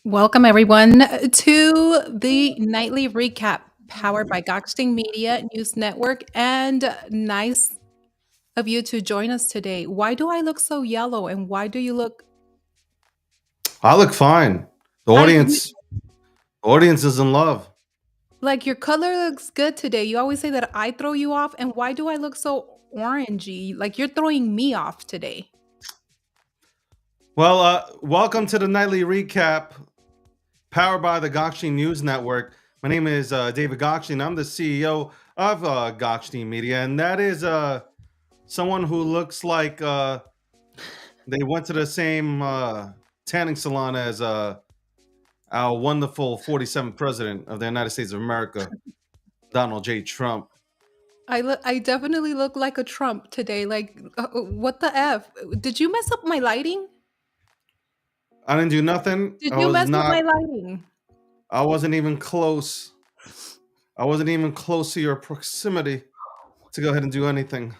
Welcome, everyone, to the nightly recap powered by Gokhshtein Media News Network. And nice of you to join us today. Why do I look so yellow? And why do you look I look fine. The I audience is in love. like your color looks good today? You always say that I throw you off. And why do I look so orangey? Like you're throwing me off today. Well, welcome to the nightly recap powered by the Gokhshtein News Network. My name is David Gokhshtein. I'm the CEO of Gokhshtein Media, and that is someone who looks like they went to the same tanning salon as our wonderful 47th president of the United States of America, Donald J. Trump. I definitely look like a Trump today. Like, what the F? Did you mess up my lighting? I didn't do nothing. Did you mess with my lighting? I wasn't even close. I wasn't even close to your proximity to go ahead and do anything.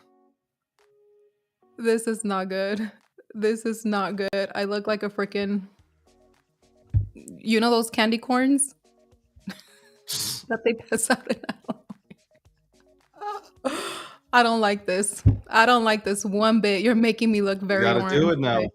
This is not good. This is not good. I look like a freaking, those candy corns that they pass out in Halloween? I don't like this. I don't like this one bit. You're making me look You very got to do orange it now. today.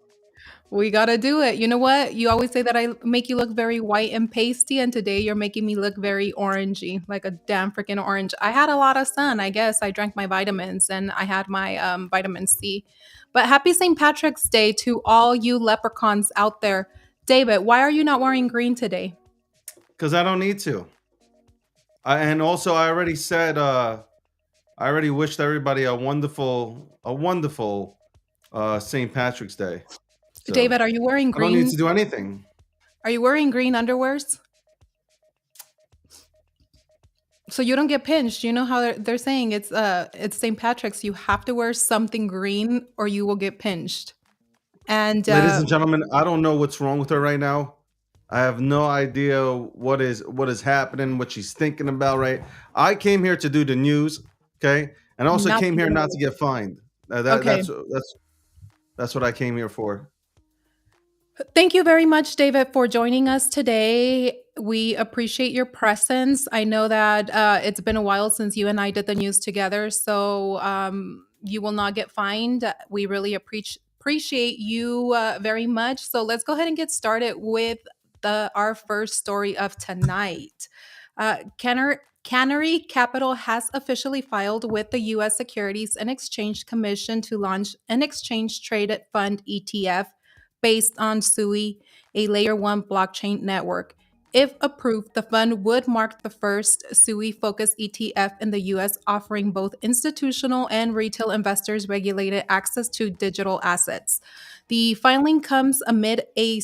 We gotta do it. You know what? You always say that I make you look very white and pasty, and today you're making me look very orangey, like a damn freaking orange. I had a lot of sun, I guess. I drank my vitamins and I had my vitamin C. But happy St. Patrick's Day to all you leprechauns out there. David, why are you not wearing green today? Because I don't need to. And also, I already said, I already wished everybody a wonderful St. Patrick's Day. So David, are you wearing I don't need green? to do anything. Are you wearing green underwears? So you don't get pinched. You know how they're saying it's St. Patrick's. You have to wear something green or you will get pinched. And Ladies and gentlemen, I don't know what's wrong with her right now. I have no idea what is happening, what she's thinking about. Right, I came here to do the news, okay, and also not came to here get not to get fined. okay. That's what I came here for. Thank you very much, David, for joining us today. We appreciate your presence. I know that it's been a while since you and I did the news together, so you will not get fined. We really appreciate you very much. So let's go ahead and get started with our first story of tonight. Canary Capital has officially filed with the U.S. Securities and Exchange Commission to launch an exchange traded fund ETF based on SUI, a layer one blockchain network. If approved, the fund would mark the first SUI focused ETF in the US, offering both institutional and retail investors regulated access to digital assets. The filing comes amid a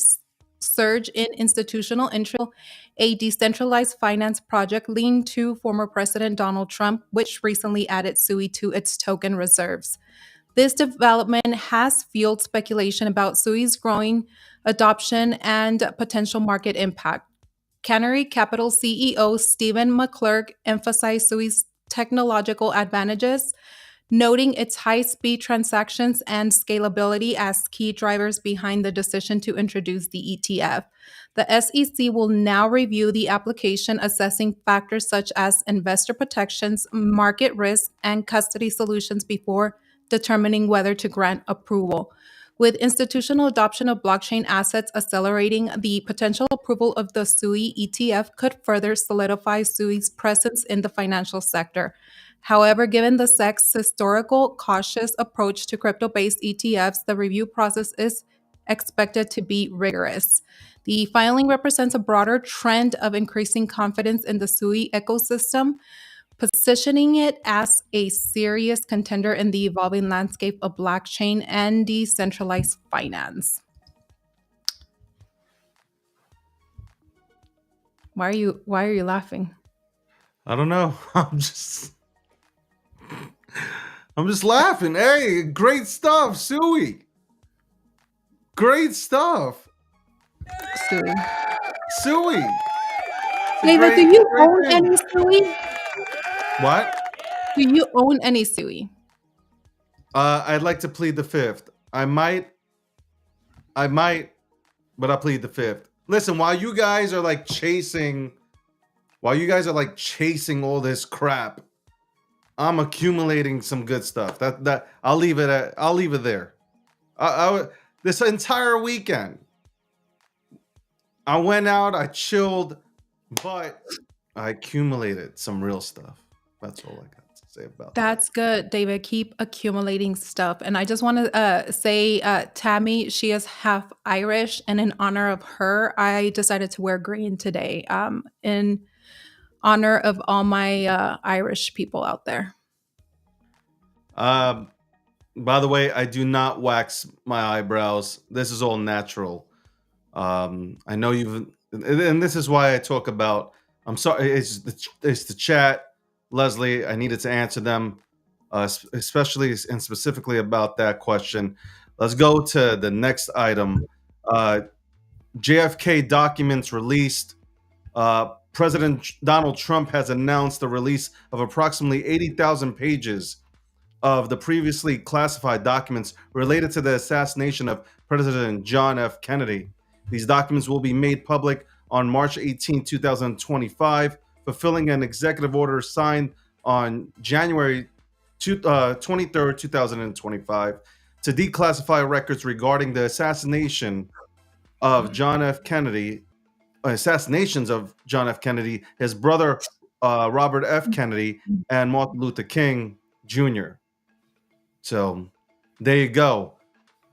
surge in institutional interest, a decentralized finance project linked to former President Donald Trump, which recently added SUI to its token reserves. This development has fueled speculation about SUI's growing adoption and potential market impact. Canary Capital CEO Stephen McClurg emphasized SUI's technological advantages, noting its high speed transactions and scalability as key drivers behind the decision to introduce the ETF. The SEC will now review the application, assessing factors such as investor protections, market risk, and custody solutions before determining whether to grant approval. With institutional adoption of blockchain assets accelerating, the potential approval of the SUI ETF could further solidify SUI's presence in the financial sector. However, given the SEC's historical cautious approach to crypto based ETFs, the review process is expected to be rigorous. The filing represents a broader trend of increasing confidence in the SUI ecosystem, positioning it as a serious contender in the evolving landscape of blockchain and decentralized finance. Why are you laughing? I don't know. I'm just laughing. Hey, great stuff, Suey. Great stuff, Sui. Suey. It's a David, do great, you great own thing. any Sui? What? Do you own any Sui? I'd like to plead the fifth. I might, but I plead the fifth. Listen, while you guys are like chasing all this crap, I'm accumulating some good stuff. That I'll leave it there. This entire weekend, I went out, I chilled, but I accumulated some real stuff. That's all I got to say about that. That's good, David. Keep accumulating stuff. And I just want to say, Tammy, she is half Irish, and in honor of her, I decided to wear green today. In honor of all my Irish people out there. Um, by the way, I do not wax my eyebrows. This is all natural. I know and this is why I talk about. I'm sorry, it's the chat, Leslie. I needed to answer them, especially and specifically about that question. Let's go to the next item. JFK documents released. President Donald Trump has announced the release of approximately 80,000 pages of the previously classified documents related to the assassination of President John F. Kennedy. These documents will be made public on March 18, 2025, fulfilling an executive order signed on January 23rd, 2025. to declassify records regarding the assassination of John F. Kennedy, assassinations of John F. Kennedy, his brother Robert F. Kennedy, and Martin Luther King Jr. So there you go.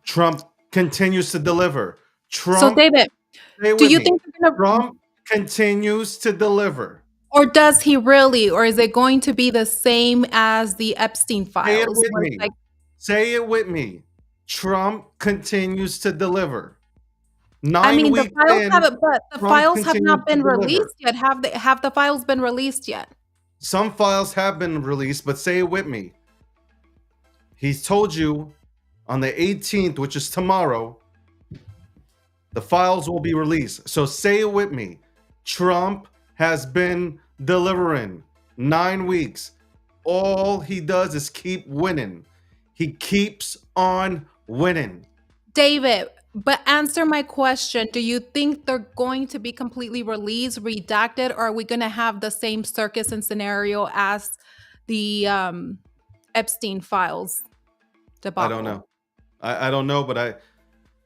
Trump continues to deliver. So, Trump, David, stay do with you me. think they're gonna, Trump continues to deliver. or does he really, or is it going to be the same as the Epstein Say it files, with where it's me. like, Say it with me. Trump continues to deliver. I 9 mean, the weeks files in, haven't, but the Trump files have continues not to been deliver. released yet. Have the files been released yet? Some files have been released, but say it with me. He's told you on the 18th, which is tomorrow, the files will be released. So say it with me. Trump has been delivering 9 weeks. All he does is keep winning. He keeps on winning. David, but answer my question. Do you think they're going to be completely released, redacted, or are we going to have the same circus and scenario as the Epstein files I don't debacle? know. I don't know, but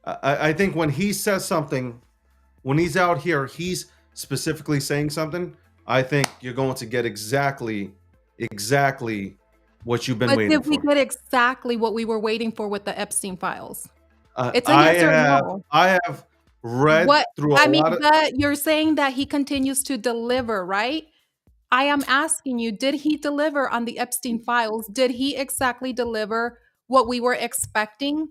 I think when he says something, when he's out here, he's specifically saying something. I think you're going to get exactly what you've been But waiting did we for. get exactly what we were waiting for with the Epstein files? Uh, It's a I yes or have no. I have read What through a I mean, lot of. but you're saying that he continues to deliver, right? I am asking you, did he deliver on the Epstein files? Did he exactly deliver what we were expecting?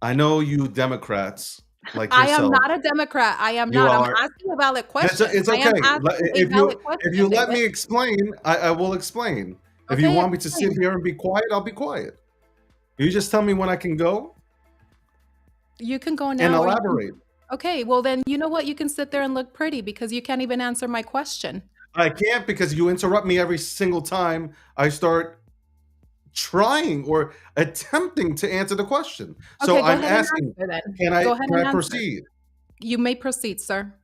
I know you Democrats like I am yourself. not a Democrat. I am You not. I'm are. asking a valid It's question. it's I am okay. asking a If valid you question, let David. me explain, I will explain. If you Okay, want me to sit explain. here and be quiet, I'll be quiet. You just tell me when I can go You can go and now, or you can. elaborate. Okay, well then, you know what? You can sit there and look pretty because you can't even answer my question. I can't because you interrupt me every single time I start trying or attempting to answer the question. So Okay, go I'm ahead and asking, answer then. can I Go ahead can and I answer. proceed? You may proceed, sir.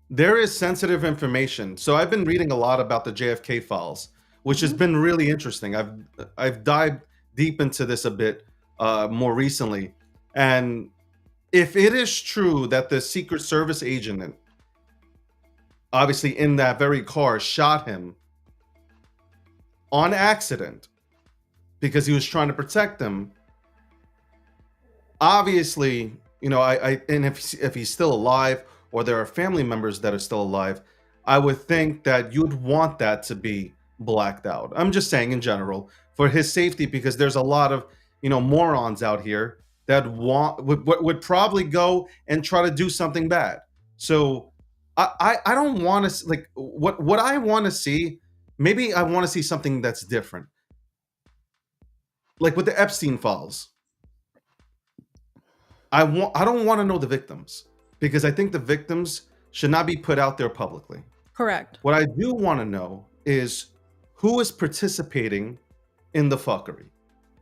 There is sensitive information. So I've been reading a lot about the JFK files, which has Mhm. been really interesting. I've dived deep into this a bit more recently, and if it is true that the Secret Service agent, obviously in that very car, shot him on accident because he was trying to protect them, obviously, and if he's still alive or there are family members that are still alive, I would think that you'd want that to be blacked out. I'm just saying in general for his safety because there's a lot of morons out here that would probably go and try to do something bad. So I don't want to like what I want to see. Maybe I want to see something that's different, like with the Epstein files. I don't want to know the victims because I think the victims should not be put out there publicly. Correct. What I do want to know is who is participating in the fuckery,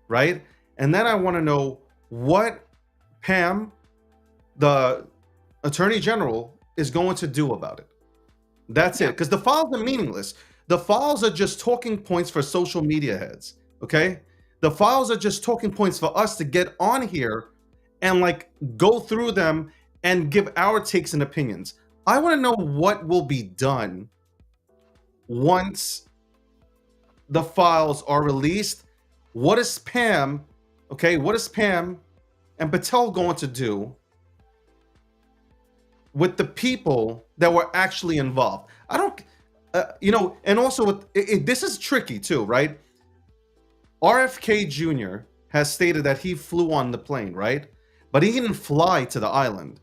right? And then I want to know what Pam, the attorney general, is going to do about it. That's it. Yeah. Because the files are meaningless. The files are just talking points for social media heads. Okay. The files are just talking points for us to get on here and like go through them and give our takes and opinions. I want to know what will be done once the files are released. What is Pam, okay? What is Pam and Patel going to do with the people that were actually involved? I don't, and also this is tricky too, right? RFK Jr. has stated that he flew on the plane, right? But he didn't fly to the island.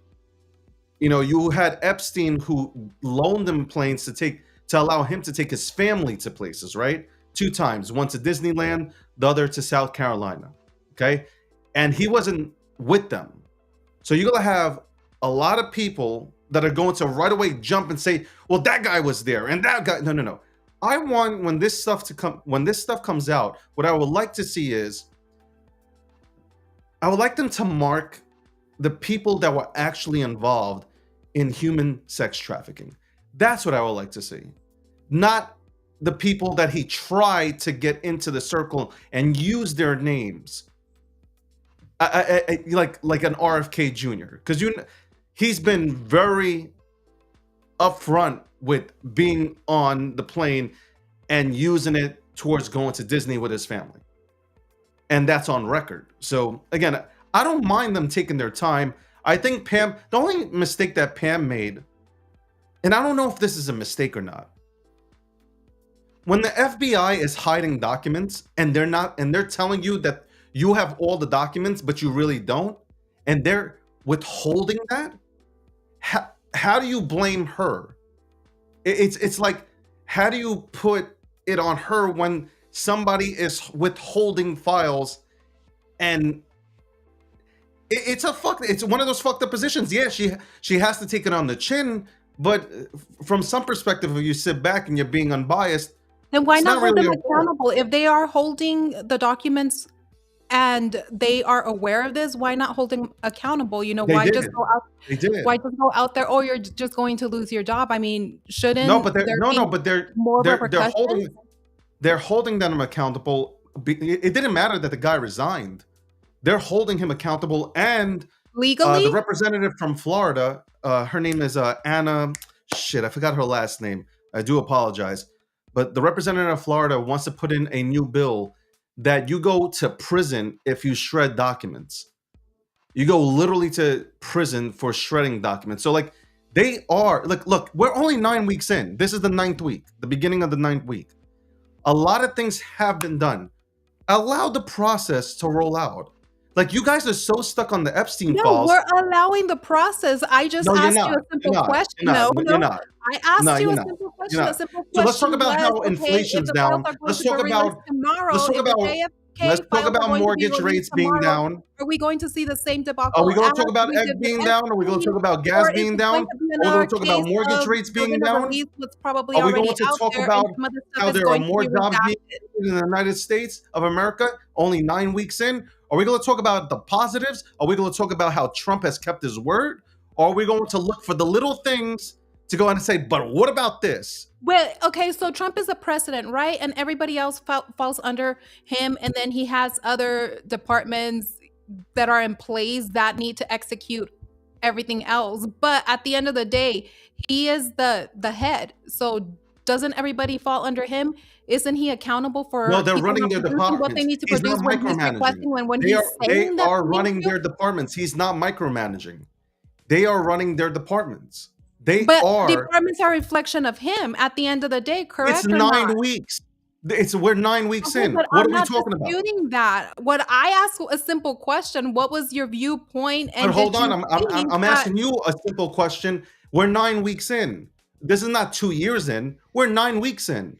You had Epstein who loaned him planes to allow him to take his family to places, right? 2 times, one to Disneyland, the other to South Carolina. Okay. And he wasn't with them. So you're gonna have a lot of people that are going to right away jump and say, well, that guy was there and that guy. No, no, no. I want when this stuff comes out, what I would like to see is I would like them to mark the people that were actually involved in human sex trafficking. That's what I would like to see. Not the people that he tried to get into the circle and use their names, like an RFK Jr. Because he's been very upfront with being on the plane and using it towards going to Disney with his family, and that's on record. So again, I don't mind them taking their time. I think Pam, the only mistake that Pam made, and I don't know if this is a mistake or not, when the FBI is hiding documents and they're telling you that you have all the documents but you really don't, and they're withholding that, how do you blame her? It's like, how do you put it on her when somebody is withholding files? And it's one of those fucked up positions. Yeah, she has to take it on the chin, but from some perspective, if you sit back and you're being unbiased, Then why it's not not hold really them a war. accountable? If they are holding the documents and they are aware of this, why not hold them accountable? They Why did. just go out They did. why just go out there, "Oh, you're just going to lose your job." I mean, No, shouldn't but they're there no, be no, but more they're repercussions? holding them accountable. It didn't matter that the guy resigned. They're holding him accountable, and the Legally? representative from Florida, her name is Anna. Shit, I forgot her last name. I do apologize, but the representative of Florida wants to put in a new bill that you go to prison if you shred documents. You go literally to prison for shredding documents. So like they are look, we're only 9 weeks in. This is the ninth week, the beginning of the ninth week. A lot of things have been done. Allow the process to roll out. Like you guys are so stuck on the Epstein No, files. we're allowing the process. I just No, you're asked you not. a You're simple not. question. You're not. No, You're no. not. I No, asked you you're a not. simple You're question. A not. simple So let's talk question about was, how okay, if inflation's the files down. are going Let's to be talk released about tomorrow, if the let's JFK talk files are about going to be mortgage released rates being tomorrow, down. are we going to see the same Are we debacle going as to talk about we egg did with being down? Are we going to Epstein? talk about Or gas is being it going down? to be Are we another going to talk about case mortgage of rates we're being going to down? release what's probably Are we already going to out talk there and about some of the stuff how is there are going to more be jobs being redacted? created in the United States of America only 9 weeks in? Are we going to talk about the positives? Are we going to talk about how Trump has kept his word? Or are we going to look for the little things to go in and say, but what about this? Well, okay, so Trump is a president, right? And everybody else falls under him. And then he has other departments that are in place that need to execute everything else. But at the end of the day, he is the head. So doesn't everybody fall under him? Isn't he accountable No, for they're people running not their producing what they departments. need to He's not produce when he's micromanaging. requesting, when They are he's they saying that are they need running to? their departments. He's not micromanaging. They are running their departments. They But are. departments are a reflection of him at the end of the day, It's correct or not? 9 weeks. We're 9 weeks Okay, in. but What I'm are we not talking about? disputing that. What I asked a simple question, what was your viewpoint, But and hold did on, you I'm think I'm that? asking you a simple question. We're 9 weeks in. This is not 2 years in. We're 9 weeks in.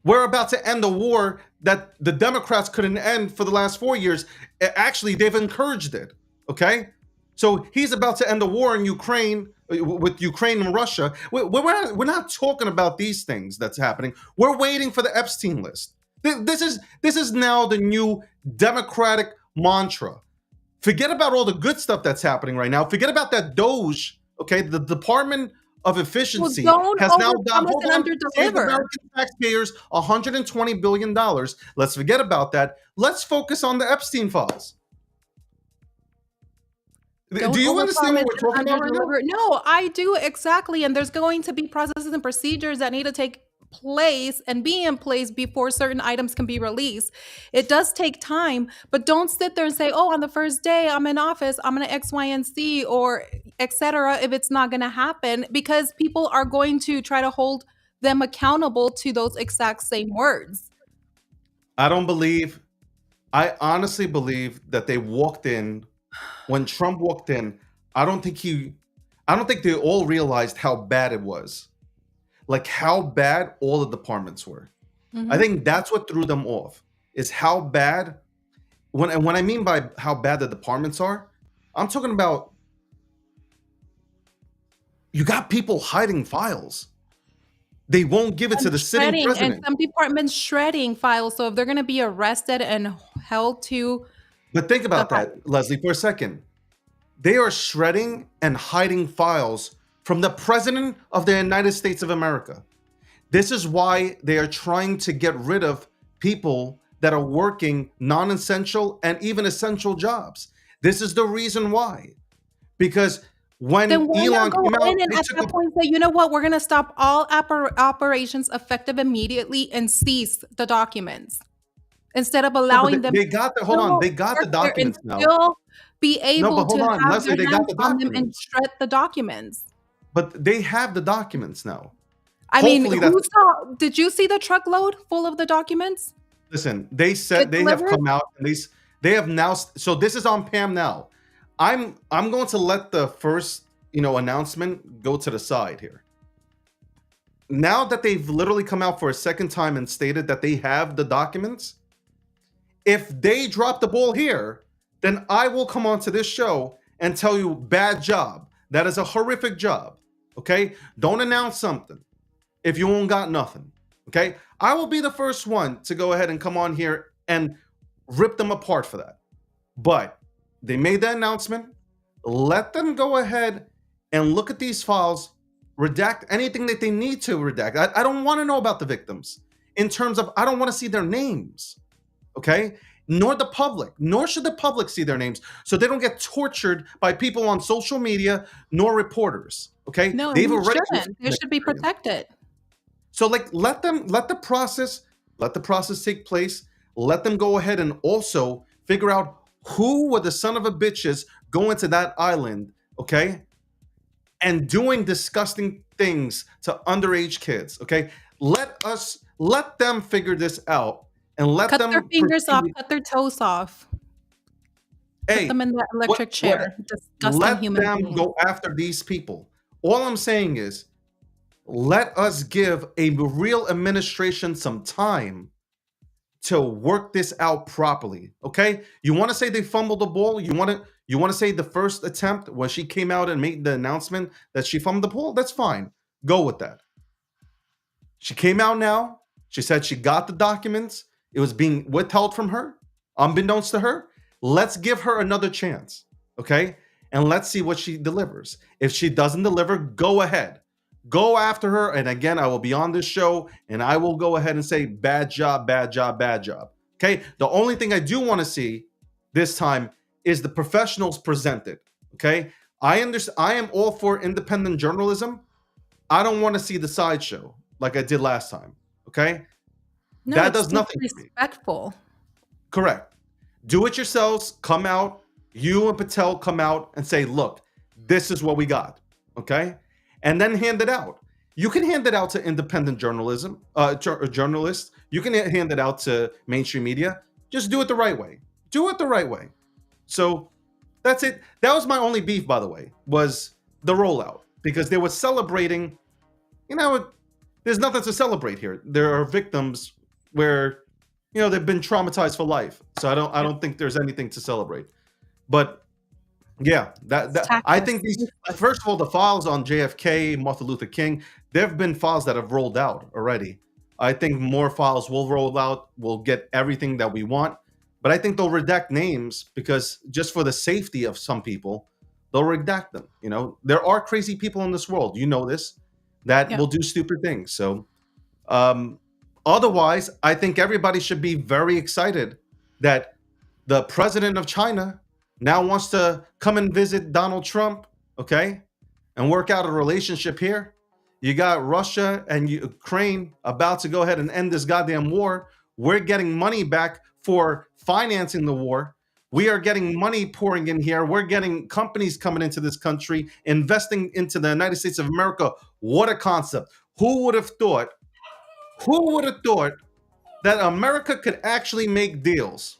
We're about to end the war that the Democrats couldn't end for the last 4 years. Actually, they've encouraged it. Okay, so he's about to end the war in Ukraine with Ukraine and Russia. We're not talking about these things that's happening. We're waiting for the Epstein list. This is now the new Democratic mantra. Forget about all the good stuff that's happening right now. Forget about that Doge. Okay, the Department of Well, Efficiency don't has now got, overpromise hold and on, saved underdeliver. American taxpayers $120 billion. Let's forget about that. Let's focus on the Epstein files. Do Don't you understand what overpromise we're talking and about right now? underdeliver. No, I do exactly, and there's going to be processes and procedures that need to take place and be in place before certain items can be released. It does take time, but don't sit there and say, "Oh, on the first day I'm in office, I'm going to X, Y, and Z," or etc. if it's not going to happen, because people are going to try to hold them accountable to those exact same words. I don't believe, I honestly believe that they walked in, when Trump walked in, I don't think he, I don't think they all realized how bad it was. Like how bad all the departments were. I Mhm. think that's what threw them off, is how bad, when I mean by how bad the departments are, I'm talking about you got people hiding files. They won't give it to And the sitting shredding, and president. some departments shredding files. So if they're going to be arrested and held to But think the about that, Leslie, for a second. They are shredding and hiding files from the president of the United States of America. This is why they are trying to get rid of people that are working non-essential and even essential jobs. This is the reason why. Because Then when why not Elon go came out, in and they at took that a point say, "You know what? We're gonna stop all operations effective immediately and seize the documents," instead of no, but allowing them they to got the hold on, still they got work the there and documents now. still be No, able but to hold on, have Leslie, their they got hands the on them and documents. shred the documents. But they have the documents now. I mean, Hopefully that's who saw did you see the truckload full of the documents listen, they get said they have delivered? come out and they have now so this is on Pam now. I'm going to let the first, announcement go to the side here. Now that they've literally come out for a second time and stated that they have the documents, if they drop the ball here, then I will come onto this show and tell you bad job. That is a horrific job. Okay? Don't announce something if you won't got nothing. Okay? I will be the first one to go ahead and come on here and rip them apart for that. But they made the announcement. Let them go ahead and look at these files, redact anything that they need to redact. I don't want to know about the victims in terms of I don't want to see their names. Okay? Nor the public, nor should the public see their names so they don't get tortured by people on social media, nor reporters. Okay? No, They've you already shouldn't. They should be protected. so like let the process take place. Let them go ahead and also figure out who were the son of a bitches going to that island, okay? And doing disgusting things to underage kids, okay? Let them figure this out and let Cut their them fingers off, proceed. cut their toes off, put them Hey, in that what electric what chair. Disgusting let human them beings. go after these people. All I'm saying is let us give a real administration some time to work this out properly. Okay, you want to say they fumbled the ball? You want to say the first attempt when she came out and made the announcement that she fumbled the ball? That's fine. Go with that. She came out now. She said she got the documents. It was being withheld from her, unbeknownst to her. Let's give her another chance. Okay, and let's see what she delivers. If she doesn't deliver, go ahead. Go after her. And again, I will be on this show and I will go ahead and say, bad job, bad job, bad job. Okay. The only thing I do want to see this time is the professionals presented. Okay. I understand. I am all for independent journalism. I don't want to see the sideshow like I did last time. Okay. No, That it's does nothing for me. disrespectful. Correct. Do it yourselves. Come out. You and Patel come out and say, look, this is what we got. Okay. And then hand it out. You can hand it out to independent journalism, journalists. You can hand it out to mainstream media. Just do it the right way. Do it the right way. So that's it. That was my only beef, by the way, was the rollout because they were celebrating. You know, there's nothing to celebrate here. There are victims where they've been traumatized for life. So I don't think there's anything to celebrate. But yeah, It's I tactless. think these Useless. first of all, the files on JFK, Martin Luther King, there have been files that have rolled out already. I think more files will roll out. We'll get everything that we want, but I think they'll redact names because just for the safety of some people, they'll redact them. There are crazy people in this world. You know this, that Yeah. will do stupid things. So um, otherwise, I think everybody should be very excited that the president of China now wants to come and visit Donald Trump, okay, and work out a relationship here. You got Russia and Ukraine about to go ahead and end this goddamn war. We're getting money back for financing the war. We are getting money pouring in here. We're getting companies coming into this country, investing into the United States of America. What a concept. Who would have thought? Who would have thought that America could actually make deals?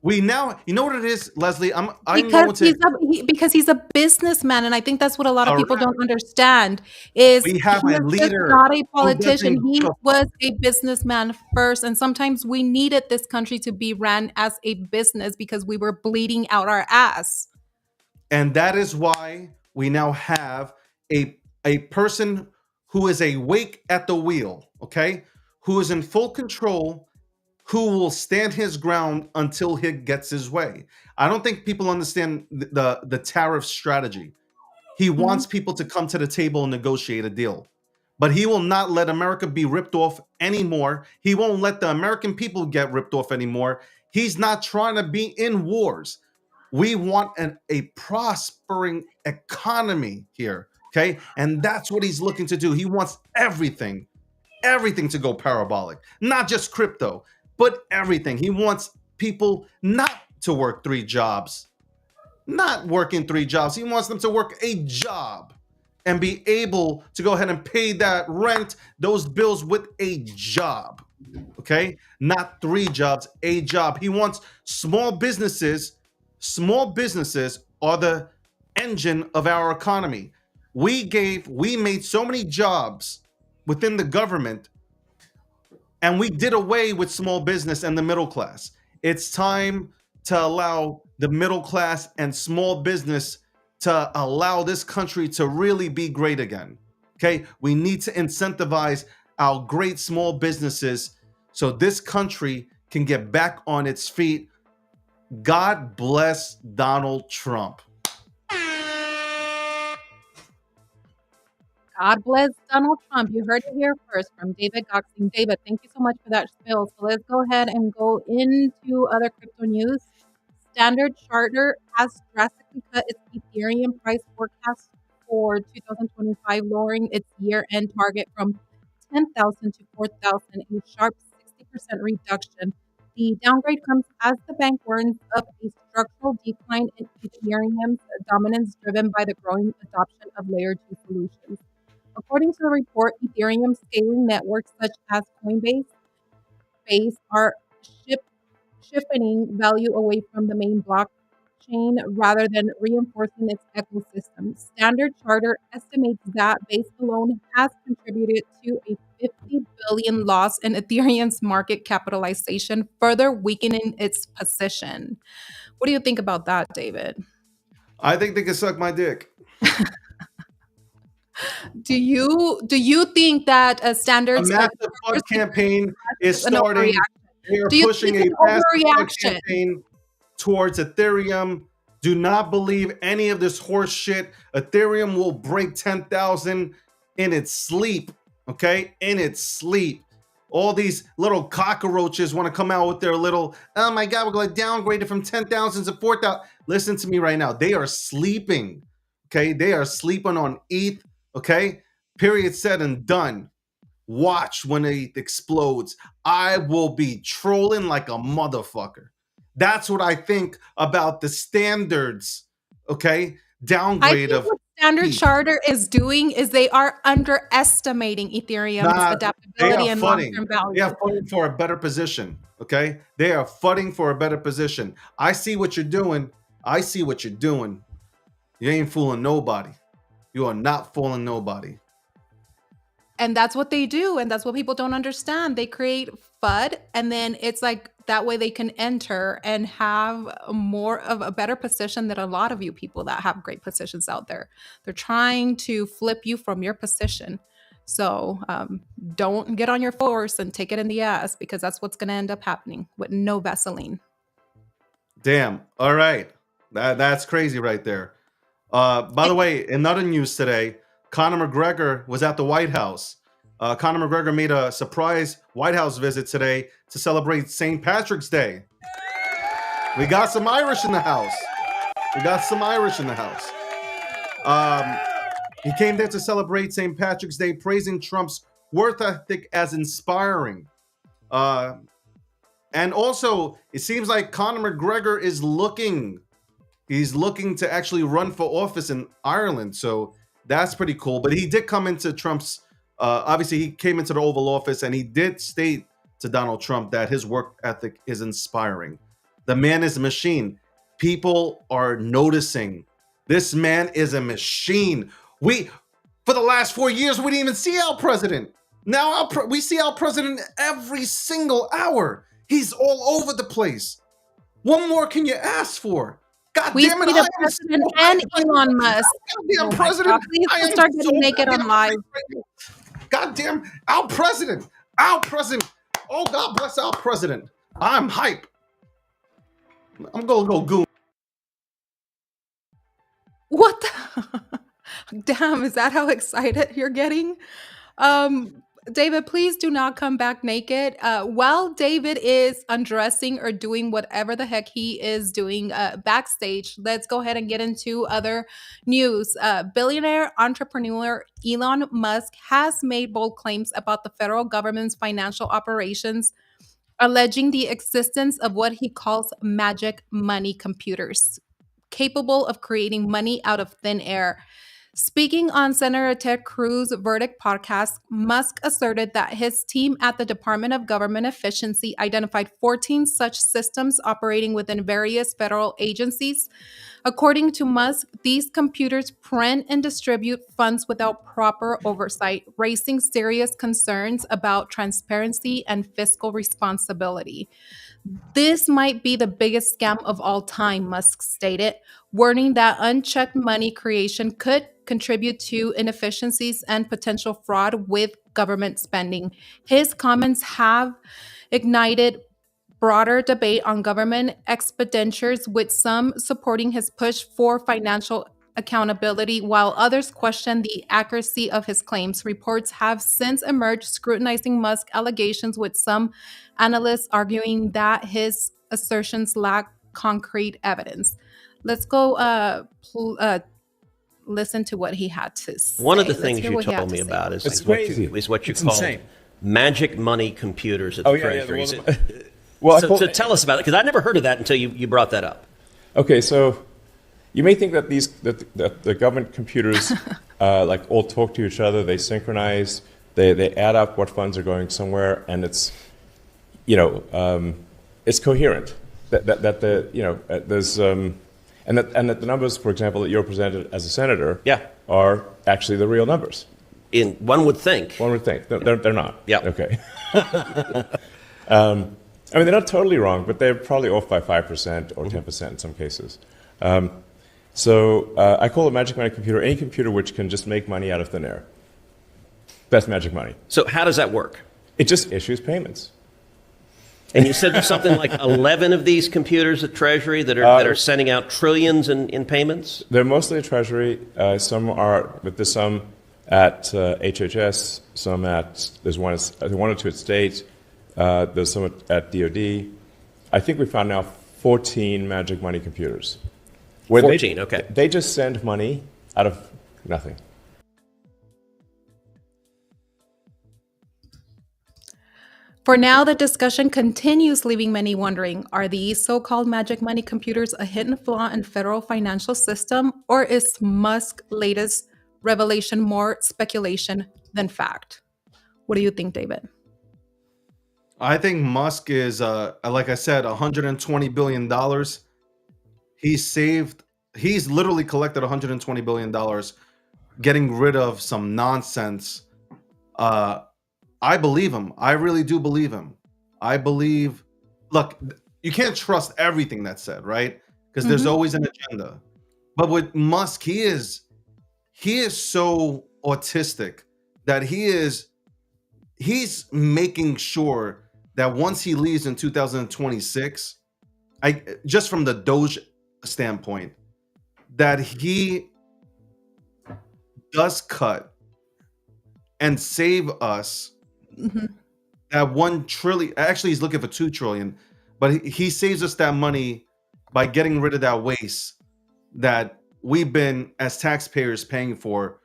We now, you know what it is, Leslie. I'm Because going to because he's a businessman, and I think that's what a lot of people correct. don't understand, is We he have a is just leader not a who politician, doesn't he give a was a businessman first, and sometimes we needed this country to be ran as a business because we were bleeding out our ass. and that is why we now have a person who is awake at the wheel, okay, who is in full control, who will stand his ground until he gets his way. I don't think people understand the tariff strategy. He Mhm. wants people to come to the table and negotiate a deal. but he will not let America be ripped off anymore. He won't let the American people get ripped off anymore. He's not trying to be in wars. We want a prospering economy here, okay? And that's what he's looking to do. He wants everything to go parabolic, not just crypto, but everything. He wants people not to work three jobs, not working three jobs. He wants them to work a job and be able to go ahead and pay that rent, those bills with a job. Okay? Not three jobs, a job. He wants small businesses. Small businesses are the engine of our economy. We made so many jobs within the government, and we did away with small business and the middle class. It's time to allow the middle class and small business to allow this country to really be great again. Okay? We need to incentivize our great small businesses so this country can get back on its feet. God bless Donald Trump. God bless Donald Trump. You heard it here first from David Gokhshtein. David, thank you so much for that spill. So let's go ahead and go into other crypto news. Standard Charter has drastically cut its Ethereum price forecast for 2025, lowering its year-end target from 10,000 to 4,000, a sharp 60% reduction. The downgrade comes as the bank warns of a structural decline in Ethereum's dominance driven by the growing adoption of Layer 2 solutions. According to the report, Ethereum scaling networks such as Coinbase Base are ship- shifting value away from the main blockchain rather than reinforcing its ecosystem. Standard Charter estimates that Base alone has contributed to a 50 billion loss in Ethereum's market capitalization, further weakening its position. What do you think about that, David? I think they can suck my dick. Do you think that A standards massive flood campaign is an overreaction? starting. They are Do you think pushing it's a an massive flood overreaction? campaign towards Ethereum. Do not believe any of this horse shit. Ethereum will break 10,000 in its sleep, okay? In its sleep. All these little cockroaches want to come out with their little, oh my God, we're going to downgrade it from 10,000 to 4,000. Listen to me right now. They are sleeping, okay? They are sleeping on ETH, okay? Period, said and done. Watch when it explodes. I will be trolling like a motherfucker. That's what I think about the standards, okay? I Downgrade think of what Standard ETH. Charter is doing is they are underestimating Ethereum's Nah, they adaptability are and fighting. long-term They value. are fighting for a better position, okay? They are fighting for a better position. I see what you're doing. I see what you're doing. You ain't fooling nobody. You are not fooling nobody. And that's what they do, and that's what people don't understand. They create FUD, and then it's like that way they can enter and have more of a better position than a lot of you people that have great positions out there. They're trying to flip you from your position. So don't get on your horse and take it in the ass, because that's what's going to end up happening with no Vaseline. Damn. All right. That's crazy right there. By the way, in other news today, Conor McGregor was at the White House. Conor McGregor made a surprise White House visit today to celebrate St. Patrick's Day. We got some Irish in the house. We got some Irish in the house. He came there to celebrate St. Patrick's Day, praising Trump's work ethic as inspiring. And also, it seems like Conor McGregor is looking. He's looking to actually run for office in Ireland. So that's pretty cool. But he did come into Trump's, obviously, he came into the Oval Office and he did state to Donald Trump that his work ethic is inspiring. The man is a machine. People are noticing. This man is a machine. For the last 4 years, we didn't even see our president. Now we see our president every single hour. He's all over the place. What more can you ask for? God We damn it! see the president and Elon Musk. Goddamn Oh my president! God, please I let's am start so getting naked on goddamn live. hyped right now. Goddamn our president! Our president! Oh, God bless our president! I'm hype. I'm gonna go goon. What the? Damn, is that how excited you're getting? Um, David, please do not come back naked. While David is undressing or doing whatever the heck he is doing backstage, let's go ahead and get into other news. Billionaire entrepreneur Elon Musk has made bold claims about the federal government's financial operations, alleging the existence of what he calls magic money computers, capable of creating money out of thin air. Speaking on Senator Ted Cruz's Verdict podcast, Musk asserted that his team at the Department of Government Efficiency identified 14 such systems operating within various federal agencies. According to Musk, these computers print and distribute funds without proper oversight, raising serious concerns about transparency and fiscal responsibility. This might be the biggest scam of all time, Musk stated, warning that unchecked money creation could contribute to inefficiencies and potential fraud with government spending. His comments have ignited broader debate on government expenditures, with some supporting his push for financial accountability, while others question the accuracy of his claims. Reports have since emerged scrutinizing Musk's allegations, with some analysts arguing that his assertions lack concrete evidence. Let's go listen to what he had to say. One of the Let's things hear you what he had told to me say. about is, It's like crazy. is what you It's call insane. magic money computers at the Treasury. Well, So tell us about it, because I never heard of that until you brought that up. okay, so you may think that that the government computers like all talk to each other, they synchronize, they add up what funds are going somewhere, and it's it's coherent. That the there's and that the numbers, for example, that you're presented as a senator, Yeah. are actually the real numbers. One would think. One would think they're not. Yeah. Okay. I mean, they're not totally wrong, but they're probably off by 5% or 10% in some cases. So I call a magic money computer any computer which can just make money out of thin air. That's magic money. So how does that work? It just issues payments. And you said there's something like 11 of these computers at Treasury that are sending out trillions in payments? They're mostly at Treasury. Some are, but there's some at HHS. Some there's one or two at State. There's some at DoD. I think we found now 14 magic money computers. 14, okay. They just send money out of nothing. For now, the discussion continues, leaving many wondering, are these so-called magic money computers a hidden flaw in federal financial system, or is Musk's latest revelation more speculation than fact? What do you think, David? I think Musk is, like I said, $120 billion. He's literally collected $120 billion, getting rid of some nonsense. I believe him. I really do believe him. Look, you can't trust everything that's said, right? Because there's always an agenda. But with Musk, he is so autistic that he's making sure that once he leaves in 2026, just from the Doge standpoint, that he does cut and save us that 1 trillion. Actually, he's looking for 2 trillion, but he saves us that money by getting rid of that waste that we've been as taxpayers paying for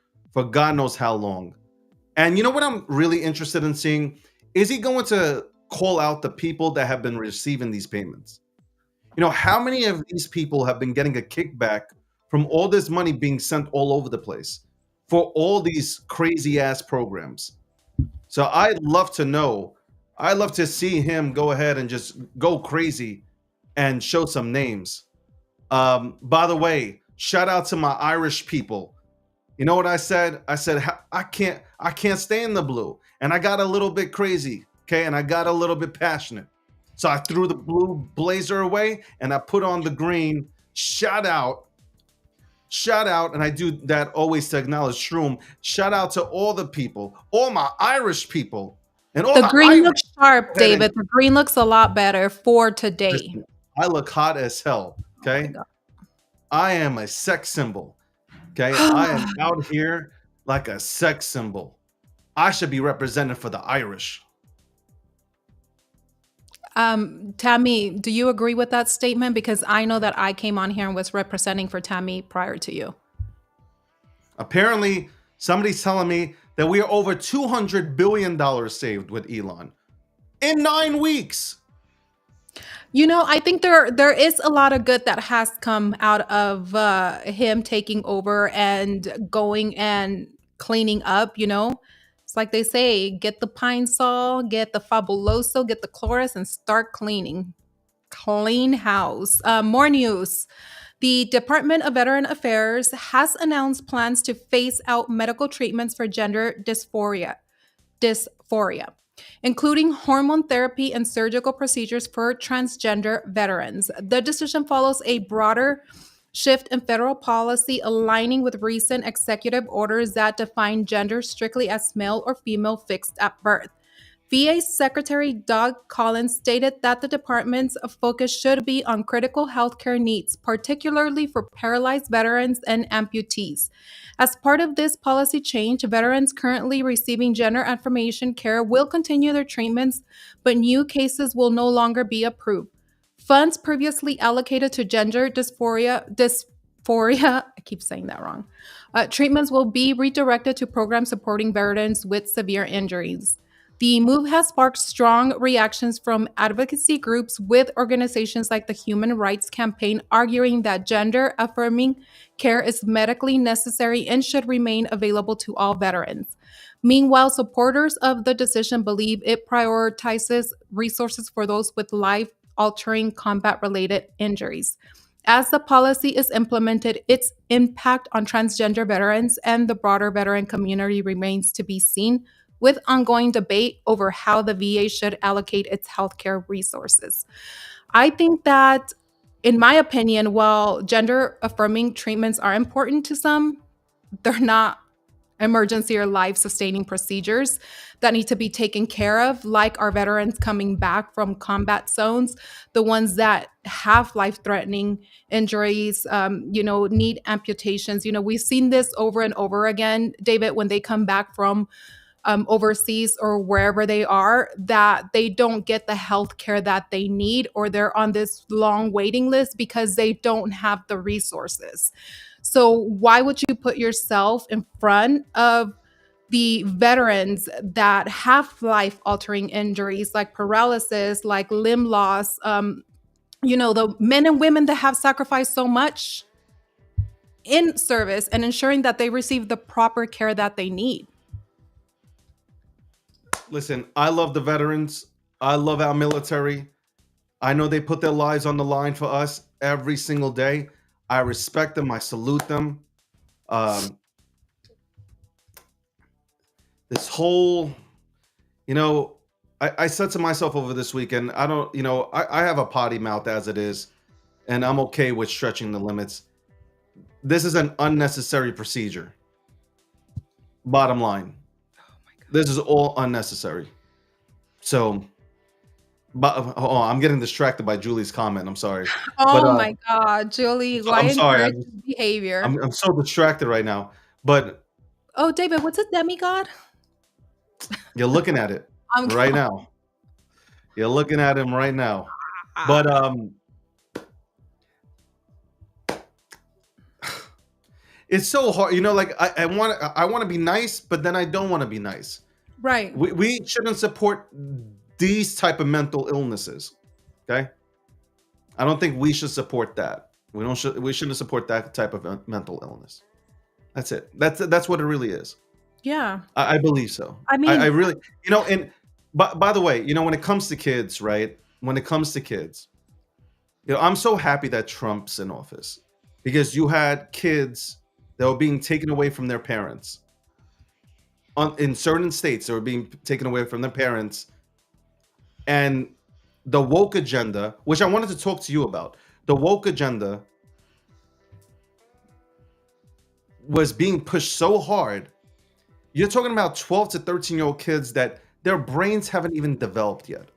God knows how long. And you know what I'm really interested in seeing? Is he going to call out the people that have been receiving these payments? You know, how many of these people have been getting a kickback from all this money being sent all over the place for all these crazy ass programs? So I'd love to know. I'd love to see him go ahead and just go crazy and show some names. By the way, shout out to my Irish people. You know what I said? I said I can't stay in the blue, and I got a little bit crazy, okay, and I got a little bit passionate. So I threw the blue blazer away and I put on the green. Shout out, and I do that always to acknowledge Shroom. Shout out to all the people, all my Irish people, and all The green Irish looks sharp, David. The green looks a lot better for today. Listen, I look hot as hell. Okay, God. I am a sex symbol. Okay, I am out here like a sex symbol. I should be represented for the Irish. Tammy, do you agree with that statement? Because I know that I came on here and was representing for Tammy prior to you. Apparently, somebody's telling me that we are over $200 billion saved with Elon in 9 weeks. I think there is a lot of good that has come out of him taking over and going and cleaning up. It's like they say, get the Pine Sol, get the Fabuloso, get the Chloris, and start cleaning. Clean house. More news. The Department of Veteran Affairs has announced plans to phase out medical treatments for gender dysphoria, including hormone therapy and surgical procedures for transgender veterans. The decision follows a broader shift in federal policy aligning with recent executive orders that define gender strictly as male or female fixed at birth. VA Secretary Doug Collins stated that the department's focus should be on critical healthcare needs, particularly for paralyzed veterans and amputees. As part of this policy change, veterans currently receiving gender affirmation care will continue their treatments, but new cases will no longer be approved. Funds previously allocated to gender dysphoria, I keep saying that wrong, treatments will be redirected to programs supporting veterans with severe injuries. The move has sparked strong reactions from advocacy groups, with organizations like the Human Rights Campaign arguing that gender affirming care is medically necessary and should remain available to all veterans. Meanwhile, supporters of the decision believe it prioritizes resources for those with life altering combat related injuries. As the policy is implemented, its impact on transgender veterans and the broader veteran community remains to be seen, with ongoing debate over how the VA should allocate its healthcare resources. I think that, in my opinion, while gender affirming treatments are important to some, they're not emergency or life sustaining procedures that need to be taken care of, like our veterans coming back from combat zones, the ones that have life threatening injuries, need amputations. We've seen this over and over again, David, when they come back from overseas or wherever they are, that they don't get the health care that they need, or they're on this long waiting list because they don't have the resources. So why would you put yourself in front of the veterans that have life altering injuries like paralysis, like limb loss, the men and women that have sacrificed so much in service, and ensuring that they receive the proper care that they need? Listen, I love the veterans. I love our military. I know they put their lives on the line for us every single day. I respect them. I salute them. This whole, I said to myself over this weekend, I don't, I have a potty mouth as it is, and I'm okay with stretching the limits. This is an unnecessary procedure. Bottom line. This is all unnecessary. So, I'm getting distracted by Julie's comment. I'm sorry. My God, Julie, why I'm sorry. encourage this behavior? I'm so distracted right now. But oh, David, what's a demigod? you're looking at it right now. You're looking at him right now. But it's so hard, like I want to be nice, but then I don't want to be nice. Right. We shouldn't support these type of mental illnesses. Okay. I don't think we should support that. We shouldn't support that type of mental illness. That's it. That's what it really is. Yeah. I believe so. I mean, I really, and by the way, when it comes to kids, right? When it comes to kids, I'm so happy that Trump's in office, because you had kids that were being taken away from their parents. In certain states, they were being taken away from their parents. And the woke agenda, which I wanted to talk to you about, the woke agenda was being pushed so hard. You're talking about 12 to 13-year-old kids that their brains haven't even developed yet.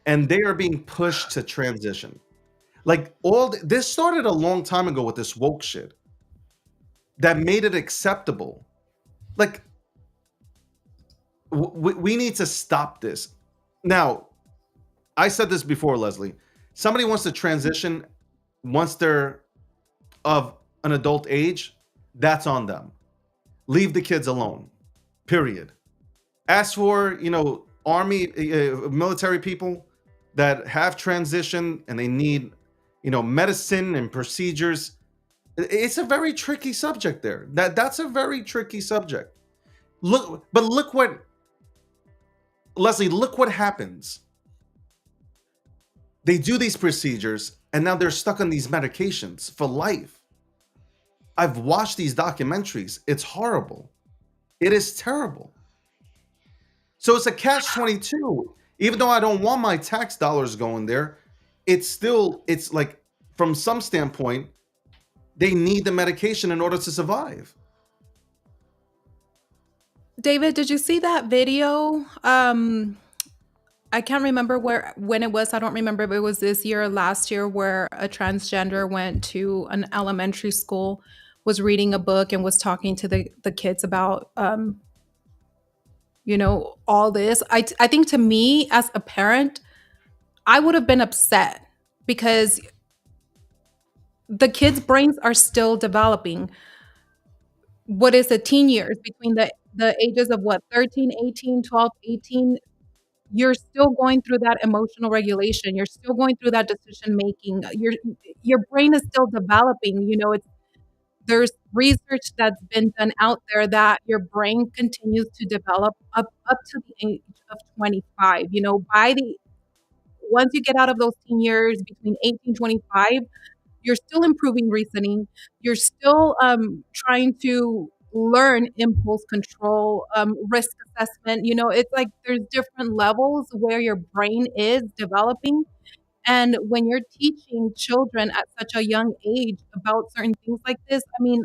And they are being pushed to transition. Like, this started a long time ago with this woke shit that made it acceptable. Like, we need to stop this. Now, I said this before, Leslie. Somebody wants to transition once they're of an adult age, that's on them. Leave the kids alone. Period. As for, army, military people that have transitioned and they need, medicine and procedures, it's a very tricky subject there. That's a very tricky subject. Look what, Leslie, look what happens. They do these procedures and now they're stuck on these medications for life. I've watched these documentaries. It's horrible. It is terrible. So it's a catch-22. Even though I don't want my tax dollars going there, it's like, from some standpoint, they need the medication in order to survive. David, did you see that video? I can't remember when it was. I don't remember if it was this year or last year, where a transgender went to an elementary school, was reading a book, and was talking to the kids about all this. I think, to me as a parent, I would have been upset because the kids' brains are still developing. What is it, teen years, between the ages of what, 13, 18, 12, 18? You're still going through that emotional regulation. You're still going through that decision making. Your brain is still developing. There's research that's been done out there that your brain continues to develop up to the age of 25. Once you get out of those teen years, between 18 and 25, you're still improving reasoning. You're still trying to learn impulse control, risk assessment. It's like there's different levels where your brain is developing. And when you're teaching children at such a young age about certain things like this, I mean,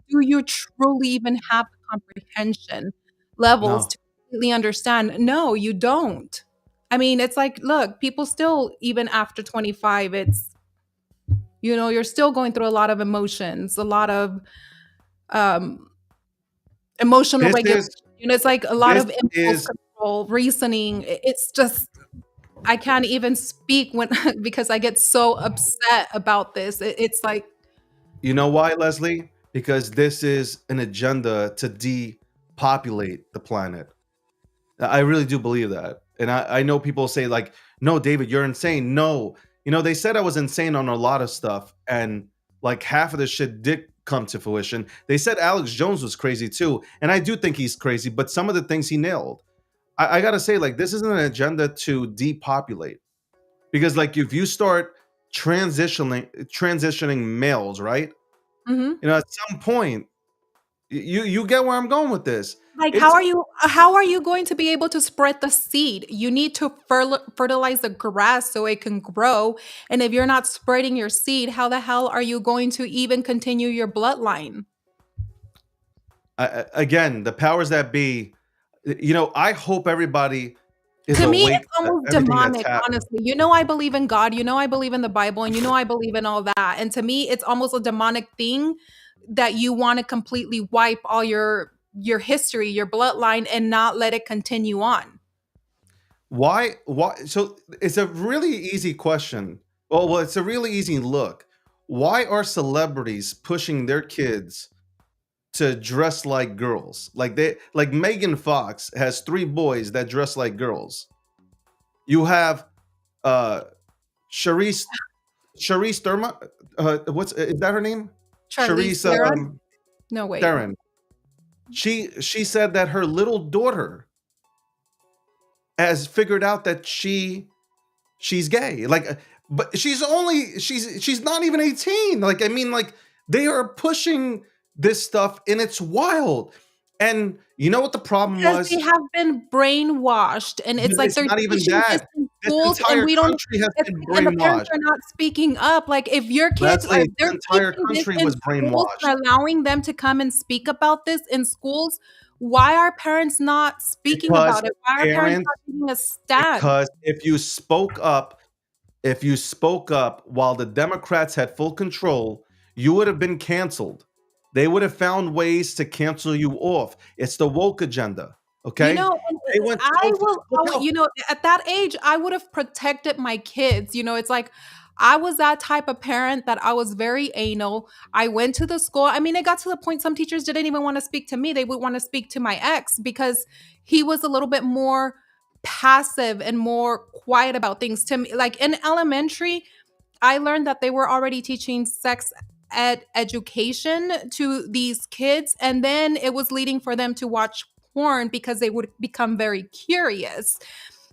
do you truly even have the comprehension levels No. to completely understand? No, you don't. I mean, it's like, look, people still, even after 25, you're still going through a lot of emotions, a lot of um, emotional This regulation. is It's like a lot this of impulse is control, reasoning. It's just, I can't even speak when because I get so upset about this. It's like, You know why, Leslie? Because this is an agenda to depopulate the planet. I really do believe that. And I know people say, like, no, David, you're insane. No, they said I was insane on a lot of stuff. And like half of the shit did come to fruition. They said Alex Jones was crazy too. And I do think he's crazy, but some of the things he nailed. I got to say, like, this isn't an agenda to depopulate. Because like if you start transitioning males, right? mhm. At some point, you get where I'm going with this. Like, It's how are you going to be able to spread the seed? You need to fertilize the grass so it can grow. And if you're not spreading your seed, how the hell are you going to even continue your bloodline? again, the powers that be. I hope everybody is To me, awake it's to almost everything that's demonic, happening. honestly. I believe in God, I believe in the Bible, and I believe in all that. And to me, it's almost a demonic thing that you want to completely wipe all your history, your bloodline, and not let it continue on. Why? Why? So it's a really easy question. Well, it's a really easy look. Why are celebrities pushing their kids to dress like girls? Like Megan Fox has 3 boys that dress like girls. You have uh Charisse Charisse Therma. What's is that her name? Charlize Charisse Theron? No, wait. Theron. She said that her little daughter has figured out that she's gay. But she's not even 18. Like, I mean, like, they are pushing this stuff and it's wild. And you know what the problem Because was? they have been brainwashed, and it's But like it's they're not even teaching this that. in This schools, and entire we don't. country has It's, been and the parents brainwashed. are not speaking up. Like, if your kids are, Leslie, the they're entire teaching this country in was schools brainwashed. and allowing them to come and speak about this in schools. Why are parents not speaking Because about it? Why are parents parents, not taking a stand? because if you spoke up while the Democrats had full control, you would have been canceled. They would have found ways to cancel you off. It's the woke agenda. You Okay, know, and they went I so will, look how you know, at that age, I would have protected my kids. You know, it's like I was that type of parent that I was very anal. I went to the school. I mean, it got to the point some teachers didn't even want to speak to me. They would want to speak to my ex because he was a little bit more passive and more quiet about things to me. Like in elementary, I learned that they were already teaching sex ed education to these kids, and then it was leading for them to watch porn because they would become very curious.